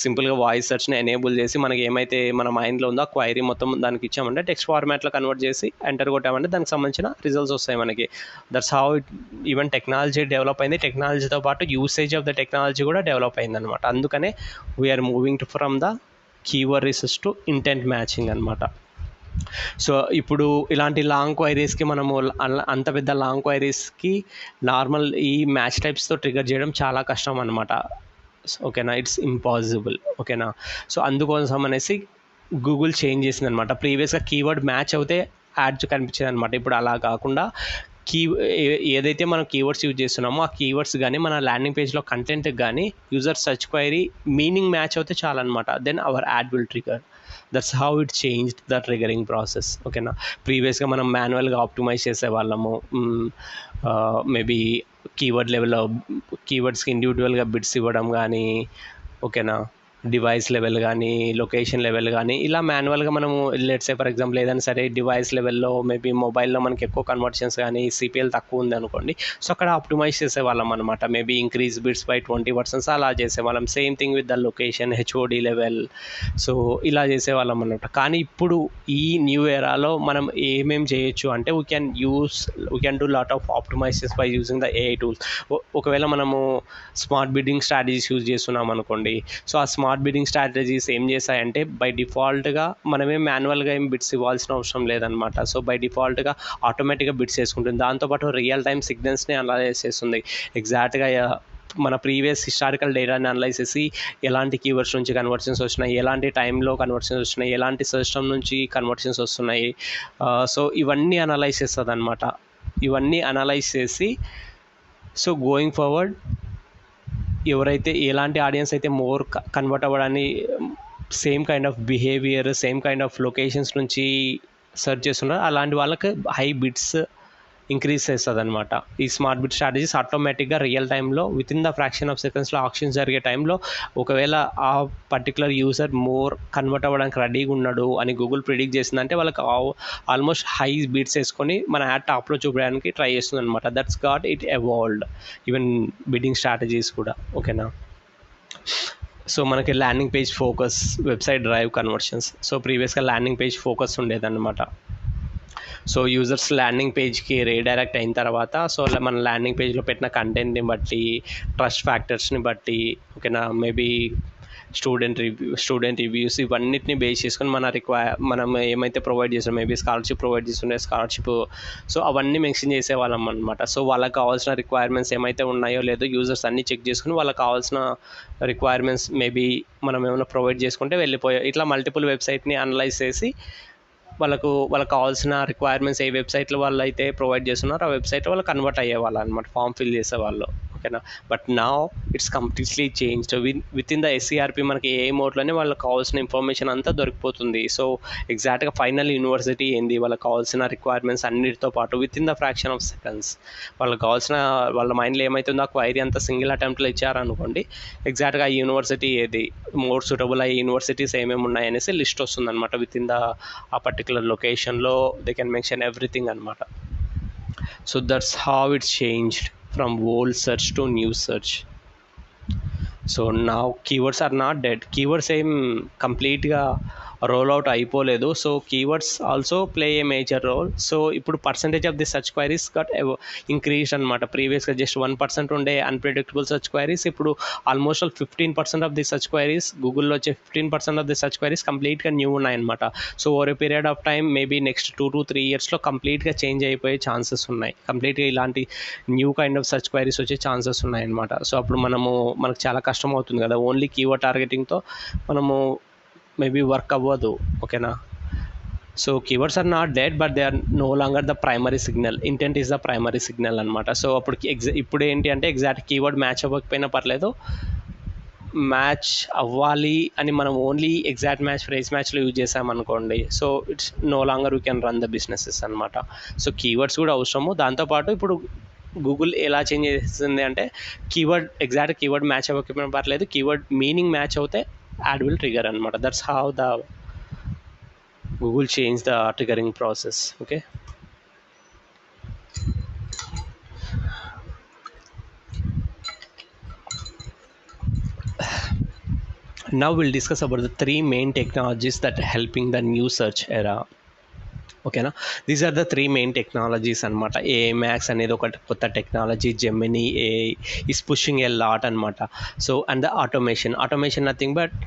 సింపుల్గా వాయిస్ సెర్చ్ని ఎనేబుల్ చేసి మనకి ఏమైతే మన మైండ్లో ఉందో ఆ క్వైరీ మొత్తం దానికి ఇచ్చామంటే టెక్స్ట్ ఫార్మాట్లో కన్వర్ట్ చేసి ఎంటర్ కొట్టామంటే దానికి సంబంధించిన రిజల్ట్స్ వస్తాయి మనకి. That's how even technology develop అయింది. టెక్నాలజీతో పాటు యూసేజ్ ఆఫ్ ద టెక్నాలజీ కూడా డెవలప్ అయింది అనమాట. అందుకనే we are moving to from the keyword research to intent matching అనమాట. సో ఇప్పుడు ఇలాంటి లాంగ్ క్వైరీస్కి మనము అంత పెద్ద లాంగ్ క్వైరీస్కి నార్మల్ ఈ మ్యాచ్ టైప్స్తో ట్రిగర్ చేయడం చాలా కష్టం అనమాట. ఓకేనా, ఇట్స్ ఇంపాసిబుల్. ఓకేనా, సో అందుకోసం అనేసి గూగుల్ చేంజ్ చేసింది అనమాట. ప్రీవియస్గా కీవర్డ్ మ్యాచ్ అవుతే యాడ్స్ కనిపించేది అనమాట. ఇప్పుడు అలా కాకుండా ఏదైతే మనం కీవర్డ్స్ యూజ్ చేస్తున్నామో ఆ కీవర్డ్స్ కానీ మన ల్యాండింగ్ పేజ్లో కంటెంట్కి కానీ user search query meaning match అవుతే చాలన్నమాట. Then our ad will trigger. That's how it changed the triggering process. ఓకేనా, ప్రీవియస్గా మనం మాన్యువల్గా ఆప్టిమైజ్ చేసేవాళ్ళము. మేబీ కీవర్డ్ లెవెల్లో కీవర్డ్స్కి ఇండివిజువల్గా బిట్స్ ఇవ్వడం కానీ, ఓకేనా, డివైస్ లెవెల్ కానీ, లొకేషన్ లెవెల్ కానీ ఇలా మాన్యువల్గా మనము లెట్స్ సే ఫర్ ఎగ్జాంపుల్ ఏదైనా సరే డివైస్ లెవెల్లో మేబీ మొబైల్లో మనకి ఎక్కువ కన్వర్షన్స్ కానీ సిపిఎల్ తక్కువ ఉంది అనుకోండి. సో అక్కడ ఆప్టిమైజ్ చేసేవాళ్ళం అనమాట. మేబీ ఇంక్రీజ్ బిట్స్ బై 20% అలా చేసేవాళ్ళం. Same thing with the location, HOD level. So ఇలా చేసేవాళ్ళం అనమాట. కానీ ఇప్పుడు ఈ న్యూ ఎరాలో మనం ఏమేం చేయొచ్చు అంటే we can do lot of optimisations by using the AI tools. ఒకవేళ మనము స్మార్ట్ బిడ్డింగ్ స్ట్రాటజీస్ యూజ్ చేస్తున్నాం అనుకోండి. సో ఆ స్మార్ట్ బిడ్డింగ్ స్ట్రాటజీస్ ఏం చేస్తాయంటే బై డిఫాల్ట్గా మనమే మాన్యువల్గా ఏం బిట్స్ ఇవ్వాల్సిన అవసరం లేదనమాట. సో బై డిఫాల్ట్గా ఆటోమేటిక్గా బిట్స్ వేసుకుంటుంది. దాంతోపాటు రియల్ టైమ్ సిగ్నల్స్ని అనలైజ్ చేస్తుంది. ఎగ్జాక్ట్గా మన ప్రీవియస్ హిస్టారికల్ డేటాని అనలైజ్ చేసి ఎలాంటి కీవర్డ్స్ నుంచి కన్వర్షన్స్ వచ్చినాయి, ఎలాంటి టైంలో కన్వర్షన్స్ వచ్చినాయి, ఎలాంటి సిస్టమ్ నుంచి కన్వర్షన్స్ వస్తున్నాయి. సో ఇవన్నీ అనలైజ్ చేస్తుంది అనమాట. ఇవన్నీ అనలైజ్ చేసి సో గోయింగ్ ఫార్వర్డ్ ఎవరైతే ఎలాంటి ఆడియన్స్ అయితే మోర్ కన్వర్ట్ అవ్వడాన్ని same kind of behaviour, same kind of locations నుంచి సెర్చ్ చేస్తున్నారు అలాంటి వాళ్ళకి హై బిట్స్ ఇంక్రీజ్ చేస్తుంది అనమాట. ఈ స్మార్ట్ బిట్ స్ట్రాటజీస్ ఆటోమేటిక్గా రియల్ టైంలో with in the fraction of సెకండ్స్లో ఆక్షన్స్ జరిగే టైంలో ఒకవేళ ఆ పర్టికులర్ యూజర్ మోర్ కన్వర్ట్ అవ్వడానికి రెడీగా ఉన్నాడు అని గూగుల్ ప్రిడిక్ట్ చేసిందంటే వాళ్ళకి ఆల్మోస్ట్ హై బిట్స్ వేసుకొని మన యాడ్ టాప్లో చూపించడానికి ట్రై చేస్తుంది అనమాట. That's got it evolved even bidding strategies కూడా. ఓకేనా, సో మనకి landing page focus, website drive conversions. So ప్రీవియస్గా ల్యాండింగ్ పేజ్ ఫోకస్ ఉండేదన్నమాట. సో యూజర్స్ ల్యాండింగ్ పేజ్కి రీడైరెక్ట్ అయిన తర్వాత సో మన ల్యాండింగ్ పేజ్లో పెట్టిన కంటెంట్ని బట్టి, ట్రస్ట్ ఫ్యాక్టర్స్ని బట్టి, ఓకేనా, మేబీ స్టూడెంట్ రివ్యూస్ ఇవన్నిటిని బేస్ చేసుకొని మనం ఏమైతే ప్రొవైడ్ చేస్తాం, మేబీ స్కాలర్షిప్ ప్రొవైడ్ చేస్తుండే స్కాలర్షిప్, సో అవన్నీ మెన్షన్ చేసేవాళ్ళం అనమాట. సో వాళ్ళకి కావాల్సిన రిక్వైర్మెంట్స్ ఏమైతే ఉన్నాయో లేదో యూజర్స్ అన్నీ చెక్ చేసుకుని వాళ్ళకి కావాల్సిన రిక్వైర్మెంట్స్ మేబీ మనం ఏమైనా ప్రొవైడ్ చేసుకుంటే వెళ్ళిపోయాం. ఇట్లా మల్టిపుల్ వెబ్సైట్ని అనలైజ్ చేసి వాళ్ళకు కావాల్సిన రిక్వైర్మెంట్స్ ఏ వెబ్సైట్లో వాళ్ళు అయితే ప్రొవైడ్ చేస్తున్నారో ఆ వెబ్సైట్లో వాళ్ళు కన్వర్ట్ అయ్యేవాళ్ళు అనమాట, ఫామ్ ఫిల్ చేసేవాళ్ళు, ఓకేనా. But now it's completely changed. With in the SCRP మనకి ఏ మోడ్లోనే వాళ్ళకి కావాల్సిన ఇన్ఫర్మేషన్ అంతా దొరికిపోతుంది. సో ఎగ్జాక్ట్గా ఫైనల్ యూనివర్సిటీ ఏంది, వాళ్ళకి కావాల్సిన రిక్వైర్మెంట్స్ అన్నిటితో పాటు with in the fraction of seconds వాళ్ళకి కావాల్సిన వాళ్ళ మైండ్లో ఏమవుతుందో ఆ క్వైరీ అంతా సింగిల్ అటెంప్ట్లో ఇచ్చారనుకోండి, ఎగ్జాక్ట్గా ఆ యూనివర్సిటీ ఏది, మోర్ సూటబుల్ అయ్యే యూనివర్సిటీస్ ఏమేమి ఉన్నాయనేసి లిస్ట్ వస్తుంది అనమాట. విత్ ఇన్ ద ఆ పర్టికులర్ లొకేషన్లో దే కెన్ మెన్షన్ ఎవ్రీథింగ్ అనమాట. So that's how it's changed from old search to new search. So now keywords are not dead. Keywords ఏం కంప్లీట్గా రోల్ అవుట్ అయిపోలేదు. So keywords also play a major role. So ఇప్పుడు percentage of the search queries got increase అనమాట. ప్రీవియస్గా just 1% ఉండే unpredictable search queries ఇప్పుడు almost 15% of the search queries, గూగుల్లో వచ్చే 15% ఆఫ్ ది సర్చ్ క్వైరీస్ కంప్లీట్గా న్యూ ఉన్నాయన్నమాట. So over a period of time maybe next 2 to 3 ఇయర్స్లో కంప్లీట్గా చేంజ్ అయిపోయే ఛాన్సెస్ ఉన్నాయి. కంప్లీట్గా ఇలాంటి new kind of search queries వచ్చే ఛాన్సెస్ ఉన్నాయన్నమాట. సో అప్పుడు మనకు చాలా కష్టం అవుతుంది కదా, ఓన్లీ కీవర్డ్ టార్గెటింగ్తో మనము మేబీ వర్క్ అవ్వదు, ఓకేనా. So keywords are not dead but they are no longer the primary signal. Intent is the primary signal అనమాట. సో అప్పుడు ఇప్పుడు ఏంటి అంటే ఎగ్జాక్ట్ కీవర్డ్ మ్యాచ్ అవ్వకపోయినా పర్లేదు, మ్యాచ్ అవ్వాలి అని మనం ఓన్లీ ఎగ్జాక్ట్ మ్యాచ్ ఫ్రేజ్ మ్యాచ్లో యూజ్ చేసామనుకోండి, so it's no longer we can run the businesses అనమాట. సో కీవర్డ్స్ కూడా అవసరము. దాంతోపాటు ఇప్పుడు గూగుల్ ఎలా చేంజ్ చేస్తుంది అంటే ఎగ్జాక్ట్ కీవర్డ్ మ్యాచ్ అవ్వకపోయినా పర్లేదు, కీవర్డ్ మీనింగ్ మ్యాచ్ అవుతే ad will trigger anamata. That's how the Google changed the triggering process. Okay, now we'll discuss about the 3 main technologies that are helping the new search era. ఓకేనా, these are the 3 main technologies అనమాట. AI Max అనేది ఒక కొత్త technology, Gemini AI is pushing a lot అనమాట. So and the automation nothing but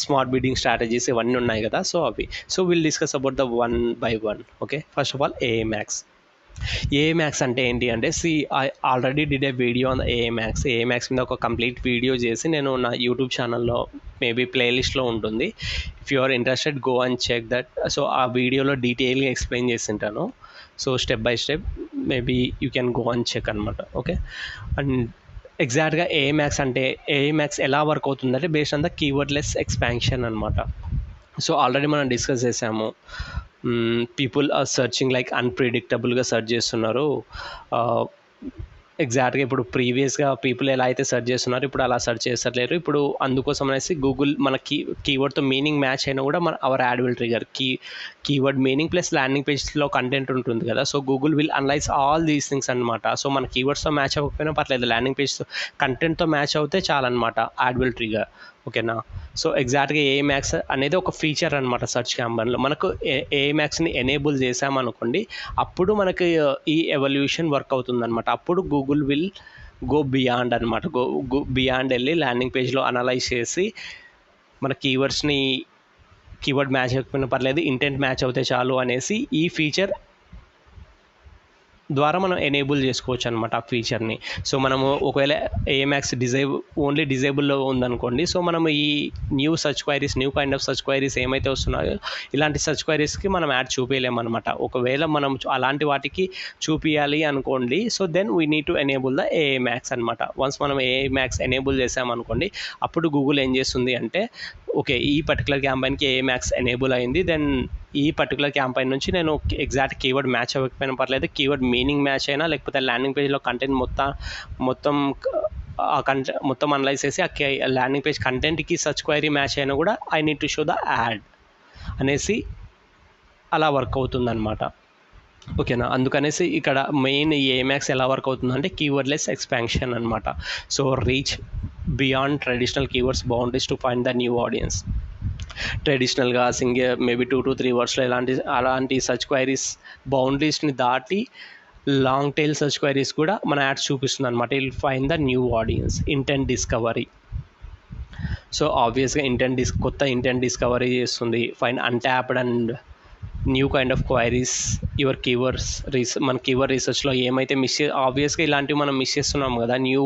smart bidding strategies ఇవన్నీ ఉన్నాయి కదా, so అవి. So will discuss about the 1 by 1. Okay, first of all AI Max అంటే ఏంటి అంటే, I already did a video on AI Max మీద ఒక కంప్లీట్ వీడియో చేసి నేను నా యూట్యూబ్ ఛానల్లో మేబీ ప్లేలిస్ట్లో ఉంటుంది. If you are interested go and check that. So ఆ వీడియోలో డీటెయిల్గా ఎక్స్ప్లెయిన్ చేసింటాను. So step by step maybe you can go and check అనమాట. ఓకే, అండ్ ఎగ్జాక్ట్గా ఏఐ మ్యాక్స్ ఎలా వర్క్ అవుతుందంటే based on the keywordless expansion అనమాట. సో ఆల్రెడీ మనం డిస్కస్ చేసాము, పీపుల్ ఆర్ సర్చింగ్ లైక్ అన్ప్రిడిక్టబుల్గా సెర్చ్ చేస్తున్నారు. ఎగ్జాక్ట్గా ఇప్పుడు ప్రీవియస్గా పీపుల్ ఎలా అయితే సెర్చ్ చేస్తున్నారు ఇప్పుడు అలా సెర్చ్ చేస్తలేరు. ఇప్పుడు అందుకోసం అనేసి గూగుల్ మన కీవర్డ్తో మీనింగ్ మ్యాచ్ అయినా కూడా our ad will trigger. Keyword meaning plus landing పేజ్లో కంటెంట్ ఉంటుంది కదా, so Google will analyse all these things అనమాట. సో మన కీవర్డ్స్తో మ్యాచ్ అవ్వకపోయినా పర్లేదు, ల్యాండింగ్ పేజ్తో కంటెంట్తో మ్యాచ్ అవుతే చాలన్నమాట, యాడ్ విల్ ట్రిగర్. ఓకేనా. సో ఎగ్జాక్ట్గా ఏఐ మ్యాక్స్ అనేది ఒక ఫీచర్ అనమాట సర్చ్ క్యాంపెయిన్లో. మనకు ఏఐ మ్యాక్స్ని ఎనేబుల్ చేసామనుకోండి, అప్పుడు మనకి ఈ ఎవల్యూషన్ వర్క్ అవుతుంది అనమాట. అప్పుడు గూగుల్ విల్ గో బియాండ్ అనమాట. బియాండ్ వెళ్ళి ల్యాండింగ్ పేజ్లో అనలైజ్ చేసి మన కీవర్డ్ మ్యాచ్ అవ్వకపోయినా పర్లేదు, ఇంటెంట్ మ్యాచ్ అవుతే చాలు అనేసి ఈ ఫీచర్ ద్వారా మనం ఎనేబుల్ చేసుకోవచ్చు అనమాట ఆ ఫీచర్ని. సో మనము ఒకవేళ ఏఐ మ్యాక్స్ ఓన్లీ డిజేబుల్లో ఉందనుకోండి, సో మనం ఈ new kind of search queries ఏమైతే వస్తున్నాయో ఇలాంటి సర్చ్ క్వైరీస్కి మనం యాడ్ చూపించలేమన్నమాట. ఒకవేళ మనం అలాంటి వాటికి చూపించాలి అనుకోండి, so then we need to enable the AI max అనమాట. వన్స్ మనం ఏఐ మ్యాక్స్ ఎనేబుల్ చేసామనుకోండి, అప్పుడు గూగుల్ ఏం చేస్తుంది అంటే, ఓకే ఈ పర్టికులర్ క్యాంపెయిన్కి ఏఐ మ్యాక్స్ ఎనేబుల్ అయింది, దెన్ ఈ పర్టికులర్ క్యాంపెయిన్ నుంచి నేను ఎగ్జాక్ట్ కీవర్డ్ మ్యాచ్ అవ్వకపోయినా పర్లేదు, కీవర్డ్ మీనింగ్ మ్యాచ్ అయినా లేకపోతే ల్యాండింగ్ పేజ్లో కంటెంట్ మొత్తం అనలైజ్ చేసి ఆ ల్యాండింగ్ పేజ్ కంటెంట్కి సర్చ్ క్వైరీ మ్యాచ్ అయినా కూడా I need to show the ad అనేసి అలా వర్క్ అవుతుందన్నమాట. ఓకేనా, అందుకనేసి ఇక్కడ మెయిన్ ఏఐ మ్యాక్స్ ఎలా వర్క్ అవుతుందంటే కీవర్డ్లెస్ ఎక్స్పాన్షన్ అనమాట. So reach beyond traditional keywords boundaries to find the new audience. ట్రెడిషనల్గా మేబీ 2 to 3 వర్డ్స్లో అలాంటి సర్చ్ క్వైరీస్ బౌండరీస్ని దాటి లాంగ్ టైల్ సర్చ్ క్వైరీస్ కూడా మన యాడ్స్ చూపిస్తుంది అనమాట. Will find the new audience, intent discovery. So ఆబ్వియస్గా కొత్త ఇంటెంట్ డిస్కవరీ చేస్తుంది. Find untapped and new kind of queries, your keywords మన కీవర్డ్ రీసెర్చ్లో ఏమైతే ఆబ్వియస్గా ఇలాంటివి మనం మిస్ చేస్తున్నాం కదా. New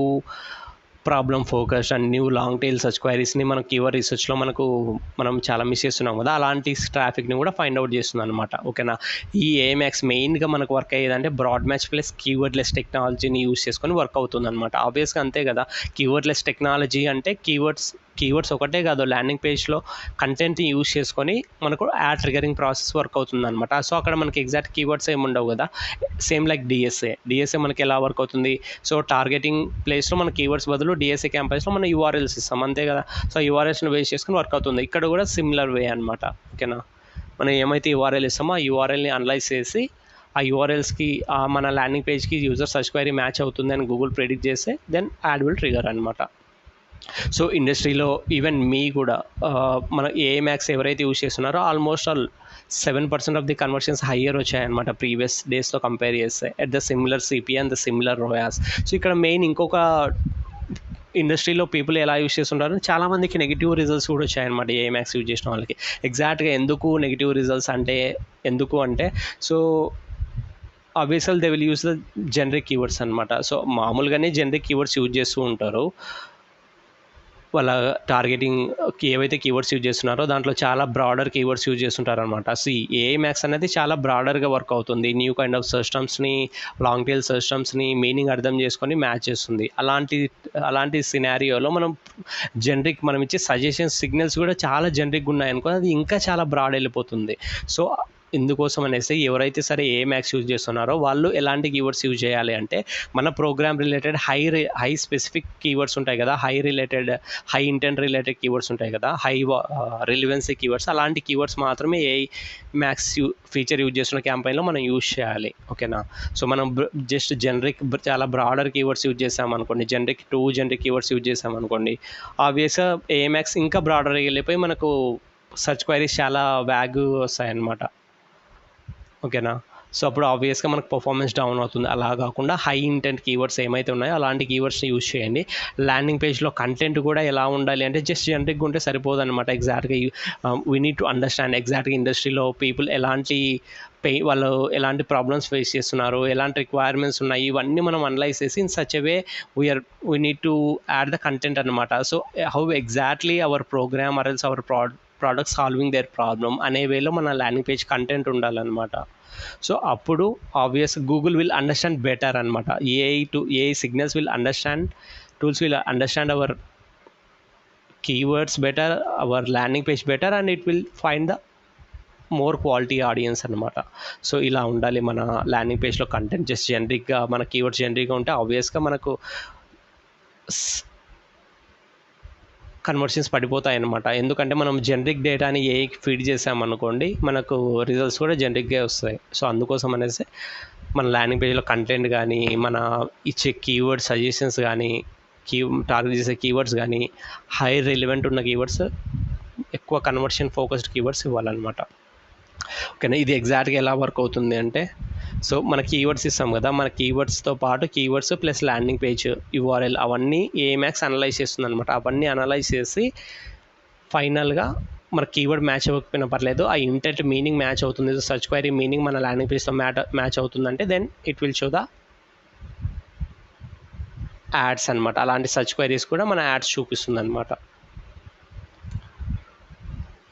problem focus and new long tail search క్వైరీస్ని మనం కీవర్డ్ రీసెర్చ్లో మనం చాలా మిస్ చేస్తున్నాం కదా. అలాంటి ట్రాఫిక్ని కూడా ఫైండ్ అవుట్ చేస్తుంది అనమాట. ఓకేనా. ఈ ఏఎంఎక్స్ మెయిన్గా మనకు వర్క్ అయ్యేదంటే బ్రాడ్ మ్యాచ్ ప్లస్ కీవర్డ్లెస్ టెక్నాలజీని యూస్ చేసుకొని వర్క్ అవుతుంది అనమాట. ఆబ్వియస్గా అంతే కదా. కీవర్డ్లెస్ టెక్నాలజీ అంటే కీవర్డ్స్ ఒకటే కాదు, ల్యాండింగ్ పేజ్లో కంటెంట్ని యూస్ చేసుకొని మనకు యాడ్ ట్రిగరింగ్ ప్రాసెస్ వర్క్ అవుతుంది అనమాట. సో అక్కడ మనకి ఎగ్జాక్ట్ కీవర్డ్స్ ఏమి ఉండవు కదా. సేమ్ లైక్ డిఎస్ఏ మనకి ఎలా వర్క్ అవుతుంది. సో టార్గెటింగ్ ప్లేస్లో మన కీవర్డ్స్ బదులు డిఎస్ఏ క్యాంపైన్స్లో మనం యూఆర్ఎల్స్ ఇస్తాం అంతే కదా. సో యూఆర్ఎల్స్ని బేస్ చేసుకొని వర్క్ అవుతుంది. ఇక్కడ కూడా సిమిలర్ వే అనమాట. ఓకేనా. మనం ఏమైతే యూఆర్ఎల్ ఇస్తామో ఆ యూఆర్ఎల్ని అనలైజ్ చేసి ఆ యూఆర్ఎల్స్కి మన ల్యాండింగ్ పేజ్కి యూజర్ సర్చ్ క్వైరీ మ్యాచ్ అవుతుంది అని గూగుల్ ప్రెడిక్ట్ చేస్తే దెన్ యాడ్ విల్ ట్రిగర్ అనమాట. సో ఇండస్ట్రీలో ఈవెన్ కూడా మన ఏఎంఎక్స్ ఎవరైతే యూజ్ చేస్తున్నారో almost 7% of the conversions higher వచ్చాయన్నమాట ప్రీవియస్ డేస్తో కంపేర్ చేస్తే at the similar CP and the similar ROAS. So ఇక్కడ మెయిన్ ఇంకొక ఇండస్ట్రీలో పీపుల్ ఎలా యూజ్ చేస్తుంటారు, చాలామందికి నెగిటివ్ రిజల్ట్స్ కూడా వచ్చాయన్నమాట ఏఎంఎక్స్ యూజ్ చేసిన వాళ్ళకి. ఎగ్జాక్ట్గా నెగిటివ్ రిజల్ట్స్ ఎందుకు అంటే so obviously they will use the generic keywords అనమాట. సో మామూలుగానే జనరిక్ కీవర్డ్స్ యూజ్ చేస్తూ ఉంటారు. వాళ్ళ టార్గెటింగ్కి ఏవైతే కీవర్డ్స్ యూజ్ చేస్తున్నారో దాంట్లో చాలా బ్రాడర్ కీవర్డ్స్ యూజ్ చేస్తుంటారు అనమాట. ఏఎంఎక్స్ అనేది చాలా బ్రాడర్గా వర్క్ అవుతుంది. న్యూ కైండ్ ఆఫ్ సర్చ్ టర్మ్స్ని, లాంగ్ టైల్ సర్చ్ టర్మ్స్ని మీనింగ్ అర్థం చేసుకొని మ్యాచ్ చేస్తుంది. అలాంటి సినారియోలో మనం ఇచ్చే సజెషన్స్ సిగ్నల్స్ కూడా చాలా జనరిక్గా ఉన్నాయనుకో అది ఇంకా చాలా బ్రాడ్ వెళ్ళిపోతుంది. సో ఇందుకోసం అనేసి ఎవరైతే సరే ఏఎంఎక్స్ యూజ్ చేస్తున్నారో వాళ్ళు ఎలాంటి కీవర్డ్స్ యూజ్ చేయాలి అంటే మన programme related high specific keywords ఉంటాయి కదా, హై ఇంటెంట్ రిలేటెడ్ కీవర్డ్స్ ఉంటాయి కదా, హై రిలివెన్సీ కీవర్డ్స్, అలాంటి కీవర్డ్స్ మాత్రమే ఏఎంఎక్స్ ఫీచర్ యూజ్ చేస్తున్న క్యాంపెయిన్లో మనం యూజ్ చేయాలి. ఓకేనా. సో మనం జస్ట్ చాలా బ్రాడర్ కీవర్డ్స్ యూజ్ చేసామనుకోండి, జనరిక్ కీవర్డ్స్ యూజ్ చేసామనుకోండి, ఆబ్వియస్గా ఏఎంఎక్స్ ఇంకా బ్రాడర్గా వెళ్ళిపోయి మనకు సర్చ్ క్వైరీస్ చాలా వ్యాగ్ వస్తాయన్నమాట. ఓకేనా. సో అప్పుడు ఆబ్వియస్గా మనకు పర్ఫార్మెన్స్ డౌన్ అవుతుంది. అలా కాకుండా హై ఇంటెంట్ కీవర్డ్స్ ఏమైతే ఉన్నాయో అలాంటి కీవర్డ్స్ని యూజ్ చేయండి. ల్యాండింగ్ పేజ్లో కంటెంట్ కూడా ఎలా ఉండాలి అంటే జస్ట్ జనరిక్గా ఉంటే సరిపోదు అనమాట. ఎగ్జాక్ట్గా వీ నీడ్ టు అండర్స్టాండ్ ఎగ్జాక్ట్గా ఇండస్ట్రీలో పీపుల్ వాళ్ళు ఎలాంటి ప్రాబ్లమ్స్ ఫేస్ చేస్తున్నారు, ఎలాంటి రిక్వైర్మెంట్స్ ఉన్నాయి, ఇవన్నీ మనం అనలైజ్ చేసి in such a way we need to add the content అనమాట. So how exactly our programme or else our product solving their problem అనే వేలో మన ల్యాండింగ్ పేజ్ కంటెంట్ ఉండాలన్నమాట. సో అప్పుడు obvious Google will understand better అనమాట. AI signals will understand, tools will understand our keywords better, our landing page better and it will find the more quality audience అనమాట. సో ఇలా ఉండాలి మన ల్యాండింగ్ పేజ్లో కంటెంట్. జస్ట్ జనరిక్గా మన కీవర్డ్స్ జనరిక్గా ఉంటే ఆబ్వియస్గా మనకు కన్వర్షన్స్ పడిపోతాయి అన్నమాట. ఎందుకంటే మనం జనరిక్ డేటాని ఏఐకి ఫీడ్ చేసామనుకోండి మనకు రిజల్ట్స్ కూడా జనరిక్గా వస్తాయి. సో అందుకోసం అనేసి మన ల్యాండింగ్ పేజ్లో కంటెంట్ కానీ, మన ఇచ్చే కీవర్డ్ సజెషన్స్ కానీ, టార్గెట్ చేసే కీవర్డ్స్ కానీ హై రిలవెంట్ ఉన్న కీవర్డ్స్, ఎక్కువ కన్వర్షన్ ఫోకస్డ్ కీవర్డ్స్ ఇవ్వాలన్నమాట. ఓకేనా. ఇది ఎగ్జాక్ట్గా ఎలా వర్క్ అవుతుంది అంటే సో మన కీవర్డ్స్ ఇస్తాం కదా, మన కీవర్డ్స్తో పాటు keywords plus landing page URL అవన్నీ ఏఎంఎక్స్ అనలైజ్ చేస్తుంది అనమాట. అవన్నీ అనలైజ్ చేసి ఫైనల్గా మన కీవర్డ్ మ్యాచ్ అవ్వకపోయినా పర్లేదు, ఆ ఇంటెంట్ మీనింగ్ మ్యాచ్ అవుతుంది, సర్చ్ క్వైరీ మీనింగ్ మన ల్యాండింగ్ పేజ్తో మ్యాచ్ అవుతుందంటే then it will show the ads అనమాట. అలాంటి సర్చ్ క్వైరీస్ కూడా మన యాడ్స్ చూపిస్తుంది అనమాట.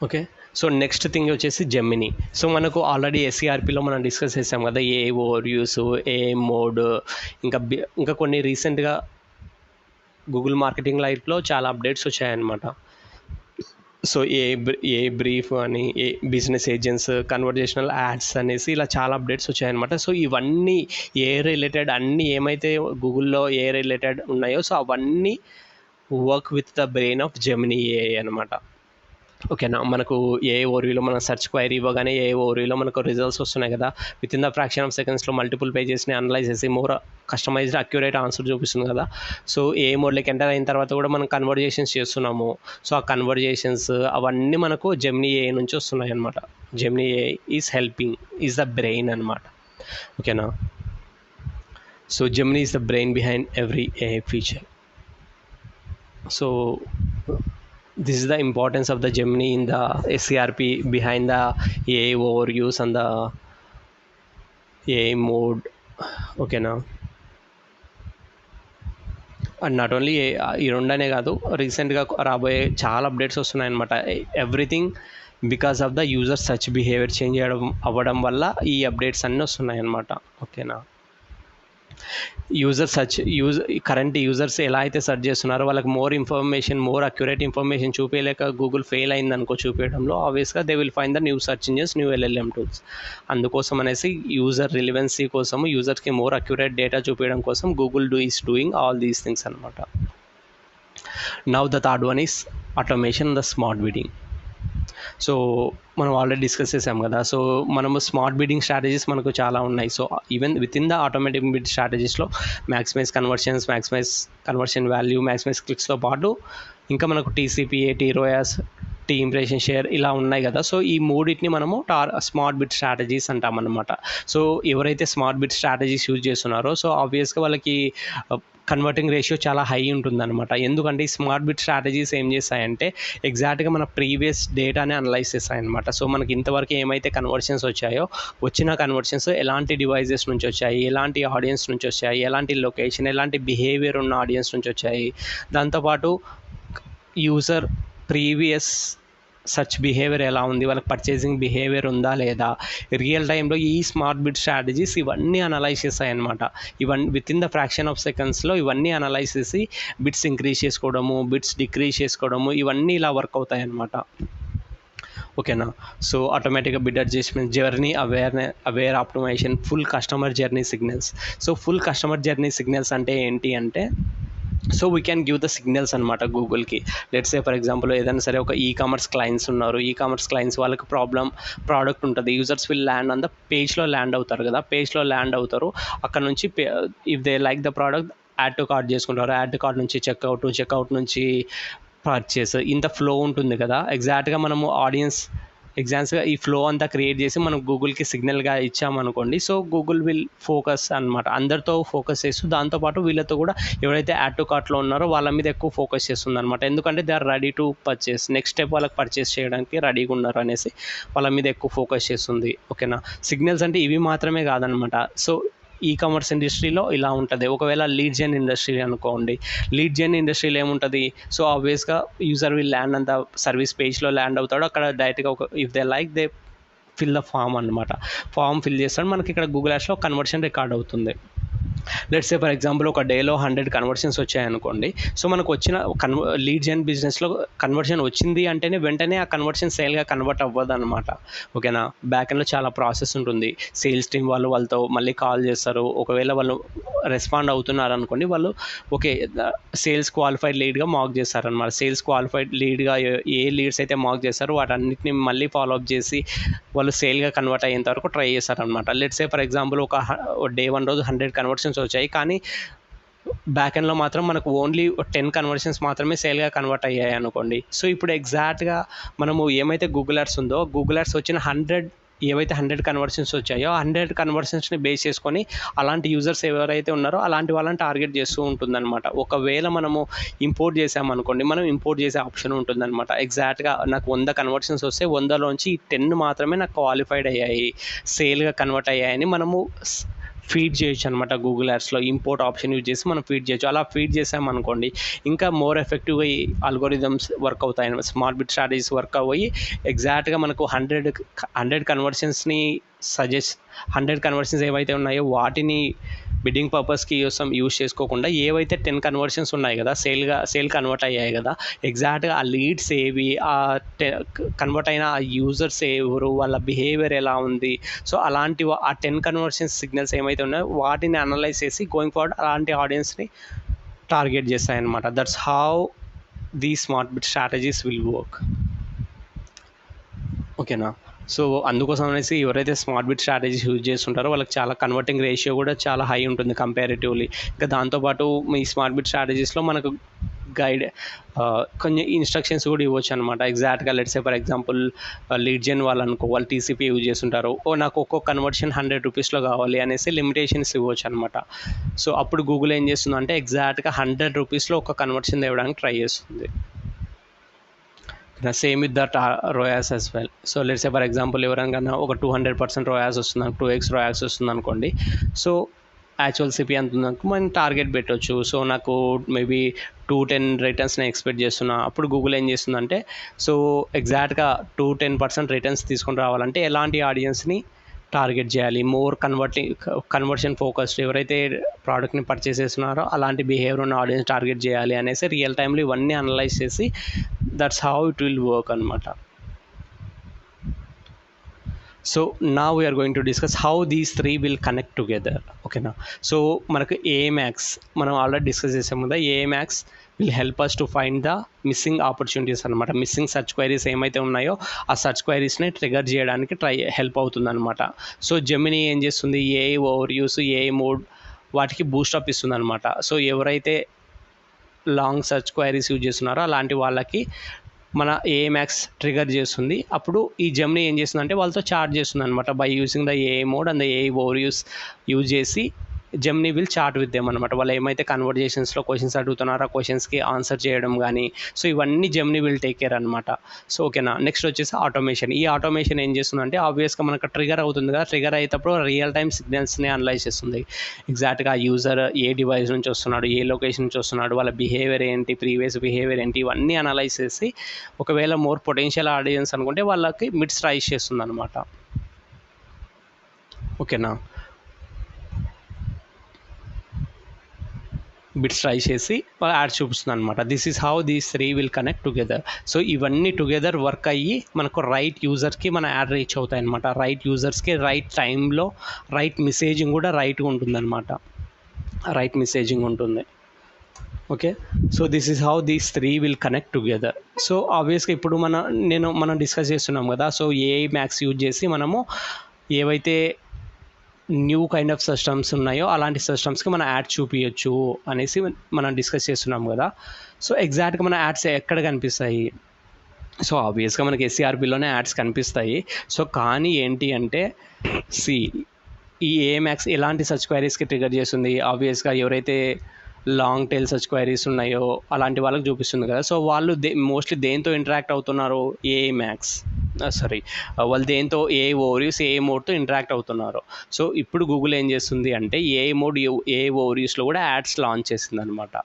ఓకే. సో నెక్స్ట్ థింగ్ వచ్చేసి జెమినీ. సో మనకు ఆల్రెడీ ఎస్ఈఆర్పిలో మనం డిస్కస్ చేసాం కదా, ఏ ఓవర్వ్యూస్, ఏ మోడ్, ఇంకా కొన్ని రీసెంట్గా గూగుల్ మార్కెటింగ్ లైట్లో చాలా అప్డేట్స్ వచ్చాయన్నమాట. సో ఏ బ్రీఫ్ అని, ఏ బిజినెస్ ఏజెంట్స్, కన్వర్జేషనల్ యాడ్స్ అనేసి ఇలా చాలా అప్డేట్స్ వచ్చాయన్నమాట. సో ఇవన్నీ ఏ రిలేటెడ్ అన్నీ ఏమైతే గూగుల్లో ఏ రిలేటెడ్ ఉన్నాయో సో అవన్నీ work with the brain of Gemini AI అనమాట. ఓకేనా. మనకు ఏ ఓరియోలో మనం సెర్చ్ క్వైరీ ఇవ్వగానే ఏ ఓరియోలో మనకు రిజల్ట్స్ వస్తున్నాయి కదా, with in the fraction of సెకండ్స్లో మల్టిపుల్ పేజెస్ని అనలైజ్ చేసి మోర్ కస్టమైజ్డ్ అక్యురేట్ ఆన్సర్ చూపిస్తుంది కదా. సో ఏ మోడ్లోకి ఎంటర్ అయిన తర్వాత కూడా మనం కన్వర్జేషన్స్ చేస్తున్నాము. సో ఆ కన్వర్జేషన్స్ అవన్నీ మనకు జెమినీ ఏ నుంచి వస్తున్నాయి అనమాట. Gemini A is helping, is the brain అనమాట. ఓకేనా. So Gemini is the brain behind every A feature. So this is the importance of the Gemini in the SCRP behind the AI overuse and the AI mode. Okay now, and not only ఈ రెండనే కాదు, రీసెంట్గా రాబోయే చాలా updates వస్తున్నాయి అనమాట. Everything because of the user search behaviour change అవ్వడం వల్ల ఈ అప్డేట్స్ అన్నీ వస్తున్నాయి అనమాట. ఓకేనా. కరెంట్ యూజర్స్ ఎలా అయితే సెర్చ్ చేస్తున్నారో వాళ్ళకి more information, more accurate information చూపించలేక గూగుల్ ఫెయిల్ అయింది అనుకో చూపించడంలో, ఆబ్వియస్గా they will find the new search engines, new LLM tools. అందుకోసం అనేసి యూజర్ రిలివెన్సీ కోసము, యూజర్స్కి మోర్ అక్యురేట్ డేటా చూపించడం కోసం Google is doing all these things అనమాట. Now the third one is automation, the smart bidding. So మనం ఆల్రెడీ డిస్కస్ చేసాం కదా. So మనము స్మార్ట్ బిడ్డింగ్ స్ట్రాటజీస్ మనకు చాలా ఉన్నాయి. So even with in the automatic bid స్ట్రాటజీస్లో maximise conversions, maximise conversion value, maximise క్లిక్స్తో పాటు ఇంకా మనకు TCPA, TROAS, ఇంప్రెషన్ షేర్ ఇలా ఉన్నాయి కదా. సో ఈ మూడింటిని మనము స్మార్ట్ బిడ్ స్ట్రాటజీస్ అంటాం అన్నమాట. సో ఎవరైతే స్మార్ట్ బిడ్ స్ట్రాటజీస్ యూజ్ చేస్తున్నారో సో ఆబ్వియస్గా వాళ్ళకి కన్వర్టింగ్ రేషియో చాలా హై ఉంటుందన్నమాట. ఎందుకంటే ఈ స్మార్ట్ బిడ్ స్ట్రాటజీస్ ఏం చేస్తాయంటే ఎగ్జాక్ట్గా మన ప్రీవియస్ డేటాని అనలైజ్ చేస్తాయన్నమాట. సో మనకి ఇంతవరకు ఏమైతే కన్వర్షన్స్ వచ్చాయో, వచ్చిన కన్వర్షన్స్ ఎలాంటి డివైజెస్ నుంచి వచ్చాయి, ఎలాంటి ఆడియన్స్ నుంచి వచ్చాయి, ఎలాంటి లొకేషన్, ఎలాంటి బిహేవియర్ ఉన్న ఆడియన్స్ నుంచి వచ్చాయి, దాంతోపాటు యూజర్ ప్రీవియస్ సర్చ్ బిహేవియర్ ఎలా ఉంది, వాళ్ళకి పర్చేసింగ్ బిహేవియర్ ఉందా లేదా, రియల్ టైంలో ఈ స్మార్ట్ బిడ్ స్ట్రాటజీస్ ఇవన్నీ అనలైజ్ చేస్తాయన్నమాట. ఇవన్నీ with in the fraction of సెకండ్స్లో ఇవన్నీ అనలైజ్ చేసి బిట్స్ ఇంక్రీజ్ చేసుకోవడము, బిట్స్ డిక్రీజ్ చేసుకోవడము, ఇవన్నీ ఇలా వర్క్ అవుతాయి అన్నమాట. ఓకేనా. సో ఆటోమేటిక్గా bid adjustment, journey aware optimisation, full customer journey signals. So full customer journey signals అంటే ఏంటి అంటే, so we can give the signals అనమాట గూగుల్కి. లెట్స్ సే ఫర్ ఎగ్జాంపుల్ ఏదైనా సరే ఒక ఈకామర్స్ క్లయింట్స్ ఉన్నారు. ఈకామర్స్ క్లయింట్స్ వాళ్ళకి ప్రోడక్ట్ ఉంటుంది. Users will land on the పేజ్లో ల్యాండ్ అవుతారు కదా. పేజ్లో ల్యాండ్ అవుతారు. అక్కడ నుంచి if they like the product add to cart చేసుకుంటారు. యాడ్ టు కార్ట్ నుంచి చెక్అవుట్ నుంచి పర్చేస్, ఇంత ఫ్లో ఉంటుంది కదా. ఎగ్జాక్ట్గా మనము ఎగ్జామ్స్గా ఈ ఫ్లో అంతా క్రియేట్ చేసి మనం గూగుల్కి సిగ్నల్గా ఇచ్చామనుకోండి. సో గూగుల్ విల్ ఫోకస్ అనమాట, అందరితో ఫోకస్ చేస్తూ దాంతోపాటు వీళ్ళతో కూడా ఎవరైతే యాడ్ టు కార్ట్లో ఉన్నారో వాళ్ళ మీద ఎక్కువ ఫోకస్ చేస్తుంది అనమాట. ఎందుకంటే they are ready to purchase, next step వాళ్ళకి పర్చేస్ చేయడానికి రెడీగా ఉన్నారు అనేసి వాళ్ళ మీద ఎక్కువ ఫోకస్ చేస్తుంది. ఓకేనా. సిగ్నల్స్ అంటే ఇవి మాత్రమే కాదనమాట. సో ఈకామర్స్ ఇండస్ట్రీలో ఇలా ఉంటుంది. ఒకవేళ లీడ్ జెన్ ఇండస్ట్రీ అనుకోండి, లీడ్ జెన్ ఇండస్ట్రీలో ఏముంటుంది, సో ఆబ్వియస్గా యూజర్ విల్ ల్యాండ్ అంత సర్వీస్ పేజ్లో ల్యాండ్ అవుతాడు. అక్కడ డైరెక్ట్గా if they like they fill the form అనమాట. ఫామ్ ఫిల్ చేస్తాడు, మనకి ఇక్కడ గూగుల్ యాడ్స్లో కన్వర్షన్ రికార్డ్ అవుతుంది. లెట్స్ సే ఫర్ ఎగ్జాంపుల్ ఒక డేలో 100 కన్వర్షన్స్ వచ్చాయనుకోండి. సో మనకు వచ్చిన లీడ్ జెన్ బిజినెస్లో కన్వర్షన్ వచ్చింది అంటేనే వెంటనే ఆ కన్వర్షన్ సేల్గా కన్వర్ట్ అవ్వదు అనమాట. ఓకేనా. బ్యాక్ ఎండ్లో చాలా ప్రాసెస్ ఉంటుంది. సేల్స్ టీమ్ వాళ్ళతో మళ్ళీ కాల్ చేస్తారు. ఒకవేళ వాళ్ళు రెస్పాండ్ అవుతున్నారు అనుకోండి, వాళ్ళు ఓకే సేల్స్ క్వాలిఫైడ్ లీడ్గా మార్క్ చేస్తారనమాట. సేల్స్ క్వాలిఫైడ్ లీడ్గా ఏ లీడ్స్ అయితే మార్క్ చేస్తారో వాటన్నిటిని మళ్ళీ ఫాలోఅప్ చేసి వాళ్ళు సేల్గా కన్వర్ట్ అయ్యేంత వరకు ట్రై చేస్తారనమాట. లెట్స్ సే ఫర్ ఎగ్జాంపుల్ ఒక డే 1 రోజు 100 కన్వర్షన్స్ వచ్చాయి, కానీ బ్యాక్ ఎండ్లో మాత్రం మనకు ఓన్లీ 10 కన్వర్షన్స్ మాత్రమే సేల్గా కన్వర్ట్ అయ్యాయి అనుకోండి. సో ఇప్పుడు ఎగ్జాక్ట్గా మనము ఏమైతే గూగుల్ యాడ్స్ ఉందో, గూగుల్ యాడ్స్ వచ్చిన 100 కన్వర్షన్స్ వచ్చాయో 100 కన్వర్షన్స్ని బేస్ చేసుకొని అలాంటి యూజర్స్ ఎవరైతే ఉన్నారో అలాంటి వాళ్ళని టార్గెట్ చేస్తూ ఉంటుందన్నమాట. ఒకవేళ మనము ఇంపోర్ట్ చేసామనుకోండి, మనం ఇంపోర్ట్ చేసే ఆప్షన్ ఉంటుందన్నమాట. ఎగ్జాక్ట్గా నాకు 100 కన్వర్షన్స్ వస్తే 100లోంచి 10 మాత్రమే నాకు క్వాలిఫైడ్ అయ్యాయి, సేల్గా కన్వర్ట్ అయ్యాయని మనము ఫీడ్ చేయొచ్చు అనమాట. గూగుల్ యాడ్స్లో ఇంపోర్ట్ ఆప్షన్ యూజ్ చేసి మనం ఫీడ్ చేయొచ్చు. అలా ఫీడ్ చేసామనుకోండి ఇంకా మోర్ ఎఫెక్టివ్గా ఈ అల్గోరిథమ్స్ వర్క్ అవుతాయి, స్మార్ట్ బిడ్ స్ట్రాటజీస్ వర్క్ అయ్యి ఎగ్జాక్ట్గా మనకు 100 కన్వర్షన్స్ని 100 కన్వర్షన్స్ ఏవైతే ఉన్నాయో వాటిని బిడ్డింగ్ పర్పస్కి యూస్ చేసుకోకుండా ఏవైతే 10 కన్వర్షన్స్ ఉన్నాయి కదా, సేల్ కన్వర్ట్ అయ్యాయి కదా, ఎగ్జాక్ట్గా ఆ లీడ్స్ ఏవి, ఆ కన్వర్ట్ అయిన ఆ యూజర్స్ ఎవరు, వాళ్ళ బిహేవియర్ ఎలా ఉంది, సో అలాంటి ఆ 10 కన్వర్షన్స్ సిగ్నల్స్ ఏమైతే ఉన్నాయో వాటిని అనలైజ్ చేసి గోయింగ్ ఫార్వర్డ్ అలాంటి ఆడియన్స్ని టార్గెట్ చేస్తాయన్నమాట. That's how the smart bid strategies will work. ఓకేనా. సో అందుకోసం అనేసి ఎవరైతే స్మార్ట్ బిట్ స్ట్రాటజీస్ యూజ్ చేస్తుంటారో వాళ్ళకి చాలా కన్వర్టింగ్ రేషియో కూడా చాలా హై ఉంటుంది కంపారిటివ్లీ. ఇంకా దాంతోపాటు ఈ స్మార్ట్ బిట్ స్ట్రాటజీస్లో మనకు గైడ్ కొన్ని ఇన్స్ట్రక్షన్స్ కూడా ఇవ్వచ్చు అనమాట. ఎగ్జాక్ట్గా let's say for example lead gen వాళ్ళు అనుకో, వాళ్ళు టీసీపీ యూజ్ చేస్తుంటారు, నాకు ఒక్కొక్క కన్వర్షన్ 100 రూపీస్లో కావాలి అనేసి లిమిటేషన్స్ ఇవ్వచ్చు అనమాట. సో అప్పుడు గూగుల్ ఏం చేస్తుందంటే ఎగ్జాక్ట్గా 100 రూపీస్లో ఒక కన్వర్షన్ తేవడానికి ట్రై చేస్తుంది. Same with that ROAS as well. So let's say for example ఎవరికైనా ఒక 200% రోయాస్ వస్తుంది, 2x రోయాస్ వస్తుంది అనుకోండి. సో యాక్చువల్ సిపి ఎంత ఉందనుకో మనం టార్గెట్ పెట్టవచ్చు. సో నాకు మేబీ 210 రిటర్న్స్ నేను ఎక్స్పెక్ట్ చేస్తున్నా. అప్పుడు గూగుల్ ఏం చేస్తుందంటే సో ఎగ్జాక్ట్గా 210% రిటర్న్స్ తీసుకొని రావాలంటే ఎలాంటి ఆడియన్స్ని టార్గెట్ చేయాలి, మోర్ కన్వర్షన్ ఫోకస్డ్ ఎవరైతే ప్రోడక్ట్ని పర్చేస్ చేస్తున్నారో అలాంటి బిహేవియర్ ఉన్న ఆడియన్స్ టార్గెట్ చేయాలి అనేసి రియల్ టైంలో ఇవన్నీ అనలైజ్ చేసి that's how it will work అనమాట. సో నా we're going to discuss how these 3 will connect together. ఓకేనా. సో మనకు ఏఎమాక్స్ మనం ఆల్రెడీ డిస్కస్ చేసాం కదా. AI Max will help us to find the missing opportunities అనమాట. మిస్సింగ్ సర్చ్ క్వైరీస్ ఏమైతే ఉన్నాయో ఆ సర్చ్ క్వైరీస్ని ట్రిగర్ చేయడానికి హెల్ప్ అవుతుంది అనమాట. సో జెమినీ ఏం చేస్తుంది, AI overviews, AI mode వాటికి బూస్టప్ ఇస్తుంది అనమాట. సో ఎవరైతే లాంగ్ సర్చ్ క్వైరీస్ యూజ్ చేస్తున్నారో అలాంటి వాళ్ళకి మన ఏఎమాక్స్ ట్రిగర్ చేస్తుంది. అప్పుడు ఈ జెమినీ ఏం చేస్తుందంటే వాళ్ళతో చాట్ చేస్తుంది అనమాట. By using the AI mode and the AI overviews చేసి Gemini will chat with them అనమాట. వాళ్ళు ఏమైతే కన్వర్జేషన్స్లో క్వశ్చన్స్ అడుగుతున్నారో ఆ క్వశ్చన్స్కి ఆన్సర్ చేయడం కానీ, సో ఇవన్నీ జెమినీ విల్ టేక్ కేర్ అనమాట. సో ఓకేనా. నెక్స్ట్ వచ్చేసి ఆటోమేషన్. ఈ ఆటోమేషన్ ఏం చేస్తుందంటే ఆబ్వియస్గా మనకు ట్రిగర్ అవుతుంది కదా, ట్రిగర్ అయ్యేటప్పుడు రియల్ టైమ్ సిగ్నల్స్ని అనలైజ్ చేస్తుంది. ఎగ్జాక్ట్గా యూజర్ ఏ డివైస్ నుంచి వస్తున్నాడు, ఏ లొకేషన్ నుంచి వస్తున్నాడు, వాళ్ళ బిహేవియర్ ఏంటి, ప్రీవియస్ బిహేవియర్ ఏంటి, ఇవన్నీ అనలైజ్ చేసి ఒకవేళ మోర్ పొటెన్షియల్ ఆడియన్స్ అనుకుంటే వాళ్ళకి మిడ్స్ రైజ్ చేస్తుంది అనమాట. ఓకేనా. బిట్స్ ట్రై చేసి యాడ్ చూపిస్తుంది అనమాట. This is how these 3 will connect together. So ఇవన్నీ టుగెదర్ వర్క్ అయ్యి మనకు రైట్ యూజర్కి మన యాడ్ రీచ్ అవుతాయి అనమాట. రైట్ యూజర్స్కి రైట్ టైంలో రైట్ మెసేజింగ్ కూడా రైట్గా ఉంటుంది అనమాట. రైట్ మెసేజింగ్ ఉంటుంది. Okay. So this is how these 3 will connect together. So ఆబ్వియస్గా ఇప్పుడు మనం డిస్కస్ చేస్తున్నాం కదా. సో ఏఐ మ్యాక్స్ యూజ్ చేసి మనము ఏవైతే న్యూ కైండ్ ఆఫ్ సిస్టమ్స్ ఉన్నాయో అలాంటి సిస్టమ్స్కి మన యాడ్ చూపించచ్చు అనేసి మనం డిస్కస్ చేస్తున్నాం కదా. సో ఎగ్జాక్ట్గా మన యాడ్స్ ఎక్కడ కనిపిస్తాయి? సో ఆబ్వియస్గా మనకి ఎస్సీఆర్బీలోనే యాడ్స్ కనిపిస్తాయి. సో కానీ ఏంటి అంటే ఈ ఏఎమాక్స్ ఎలాంటి సర్చ్ క్వైరీస్కి ట్రిగర్ చేస్తుంది? ఆబ్వియస్గా ఎవరైతే లాంగ్ టైల్ సర్చ్ క్వైరీస్ ఉన్నాయో అలాంటి వాళ్ళకి చూపిస్తుంది కదా. సో వాళ్ళు మోస్ట్లీ దేంతో ఇంటరాక్ట్ అవుతున్నారు? ఏఎమాక్స్ వాళ్ళు దేంతో ఏఐ ఓవర్వ్యూస్, ఏఐ మోడ్తో ఇంటరాక్ట్ అవుతున్నారు. సో ఇప్పుడు గూగుల్ ఏం చేస్తుంది అంటే ఏఐ మోడ్, ఏఐ ఓవర్వ్యూస్లో కూడా యాడ్స్ లాంచ్ చేసింది అనమాట.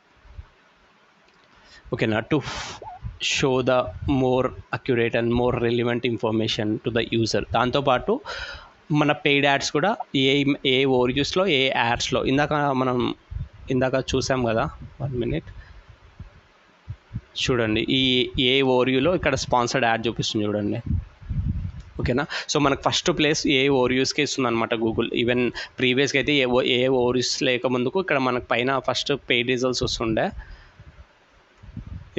ఓకేనా. To show the more accurate and more relevant information to the user. దాంతోపాటు మన పెయిడ్ యాడ్స్ కూడా ఏఐ ఓవర్వ్యూస్లో, ఏ యాడ్స్లో ఇందాక చూసాం కదా. 1 మినిట్ చూడండి. ఈ ఏ ఓవర్వ్యూలో ఇక్కడ స్పాన్సర్డ్ యాడ్ చూపిస్తుంది చూడండి. ఓకేనా. సో మనకు ఫస్ట్ ప్లేస్ ఏ ఓవర్వ్యూస్కి ఇస్తుంది అనమాట గూగుల్. ఈవెన్ ప్రీవియస్గా అయితే ఏ ఓవర్వ్యూస్ లేకముందుకు ఇక్కడ మనకు పైన ఫస్ట్ పెయిడ్ రిజల్ట్స్ వస్తుండే.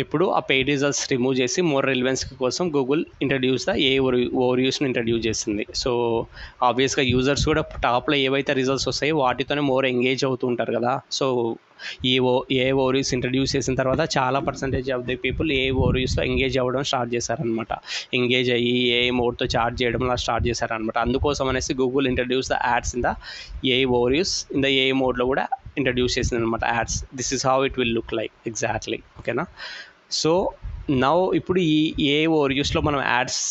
ఇప్పుడు ఆ పెయిడ్ రిజల్ట్స్ రిమూవ్ చేసి మోర్ రిలవెన్స్ కోసం గూగుల్ ఇంట్రడ్యూస్ ద ఏ ఓవర్వ్యూస్ని ఇంట్రడ్యూస్ చేసింది. సో ఆబ్వియస్గా యూజర్స్ కూడా టాప్లో ఏవైతే రిజల్ట్స్ వస్తాయో వాటితోనే మోర్ ఎంగేజ్ అవుతూ ఉంటారు కదా. సో ఏ ఓవర్వ్యూస్ ఇంట్రడ్యూస్ చేసిన తర్వాత చాలా percentage of the people AI ఓవర్వ్యూస్లో ఎంగేజ్ అవ్వడం స్టార్ట్ చేశారనమాట. ఎంగేజ్ అయ్యి ఏ మోడ్తో చార్జ్ చేయడం అలా స్టార్ట్ చేశారనమాట. అందుకోసం అనేసి Google introduce the ads in the AI overviews in the AI మోడ్లో కూడా ఇంట్రడ్యూస్ చేసింది అనమాట ads. This is how it will look like exactly. ఓకేనా. సో ఇప్పుడు ఈ ఏ ఓవర్వ్యూస్లో మనం యాడ్స్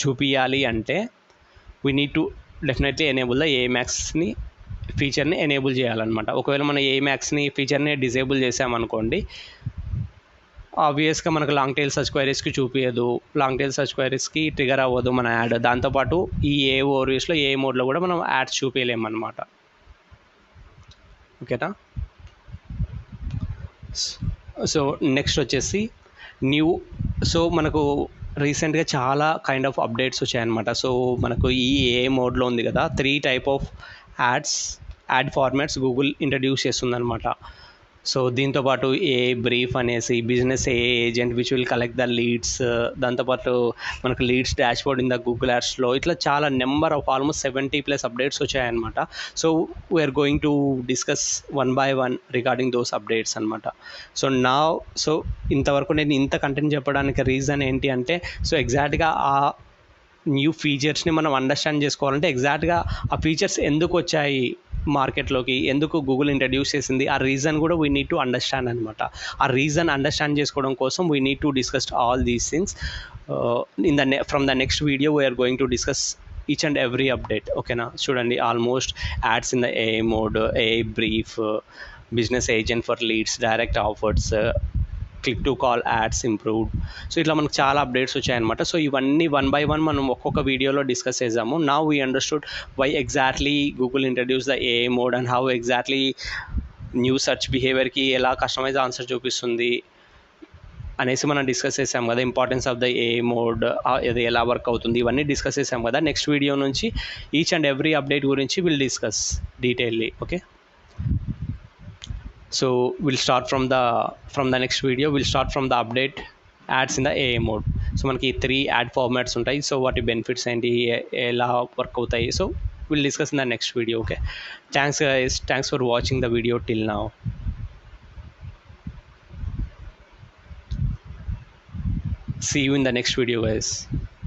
చూపించాలి అంటే we need to definitely enable the ఏఎమాక్స్ని ఫీచర్ని ఎనేబుల్ చేయాలన్నమాట. ఒకవేళ మన ఏఎమాక్స్ని ఫీచర్ని డిజేబుల్ చేసామనుకోండి, ఆబ్వియస్గా మనకు లాంగ్ టైల్ సర్చ్ క్వైరీస్కి చూపించదు, లాంగ్ టైల్ సర్చ్ క్వైరీస్కి ట్రిగర్ అవ్వదు మన యాడ్. దాంతోపాటు ఈ ఏ ఓవర్వ్యూస్లో ఏ మోడ్లో కూడా మనం యాడ్స్ చూపించలేమన్నమాట. ఓకేనా. సో నెక్స్ట్ వచ్చేసి సో మనకు రీసెంట్గా చాలా కైండ్ ఆఫ్ అప్డేట్స్ వచ్చాయన్నమాట. సో మనకు ఈ ఏ మోడ్లో ఉంది కదా, 3 type of ad formats Google introduce చేస్తుందన్నమాట. సో దీంతో పాటు ఏ బ్రీఫ్ అనేసి business AI agent which will collect the leads, దాంతోపాటు మనకు leads dashboard in the Google యాడ్స్లో ఇట్లా చాలా నెంబర్ ఆఫ్ ఆల్మోస్ట్ 70+ అప్డేట్స్ వచ్చాయన్నమాట. So we're going to discuss one by one regarding those updates అనమాట. సో ఇంతవరకు నేను ఇంత కంటెంట్ చెప్పడానికి రీజన్ ఏంటి అంటే, సో ఎగ్జాక్ట్గా ఆ న్యూ ఫీచర్స్ని మనం అండర్స్టాండ్ చేసుకోవాలంటే ఎగ్జాక్ట్గా ఆ ఫీచర్స్ ఎందుకు వచ్చాయి మార్కెట్లోకి, ఎందుకు గూగుల్ ఇంట్రడ్యూస్ చేసింది, ఆ రీజన్ కూడా వీ నీడ్ టు అండర్స్టాండ్ అనమాట. ఆ రీజన్ అండర్స్టాండ్ చేసుకోవడం కోసం we need to discuss all these things from the next video we are going to discuss each and every update. ఓకేనా, చూడండి almost ads in the AI mode, AI brief, business agent for leads, direct offers, click to call ads improved. So ఇట్లా మనకు చాలా updates వచ్చాయన్నమాట. So ఇవన్నీ one by one మనం ఒక్కొక్క వీడియోలో డిస్కస్ చేద్దాము. Now we understood why exactly Google introduce the AI mode and how exactly new search బిహేవియర్కి ఎలా కస్టమైజ్ ఆన్సర్ చూపిస్తుంది అనేసి మనం డిస్కస్ చేసాం కదా. Importance of the AI mode, అది ఎలా వర్క్ అవుతుంది, ఇవన్నీ డిస్కస్ చేసాం కదా. నెక్స్ట్ వీడియో నుంచి ఈచ్ అండ్ ఎవ్రీ అప్డేట్ గురించి will discuss detailly. Okay, so we'll start from the next video. We'll start from the update ads in the AI mode. So మనకి 3 add formats ఉంటాయి. So వాటి benefits ఏంటి, ఎలా work అవుతాయి, so will discuss in the next video. Okay, thanks guys, thanks for watching the video till now. See you in the next video guys.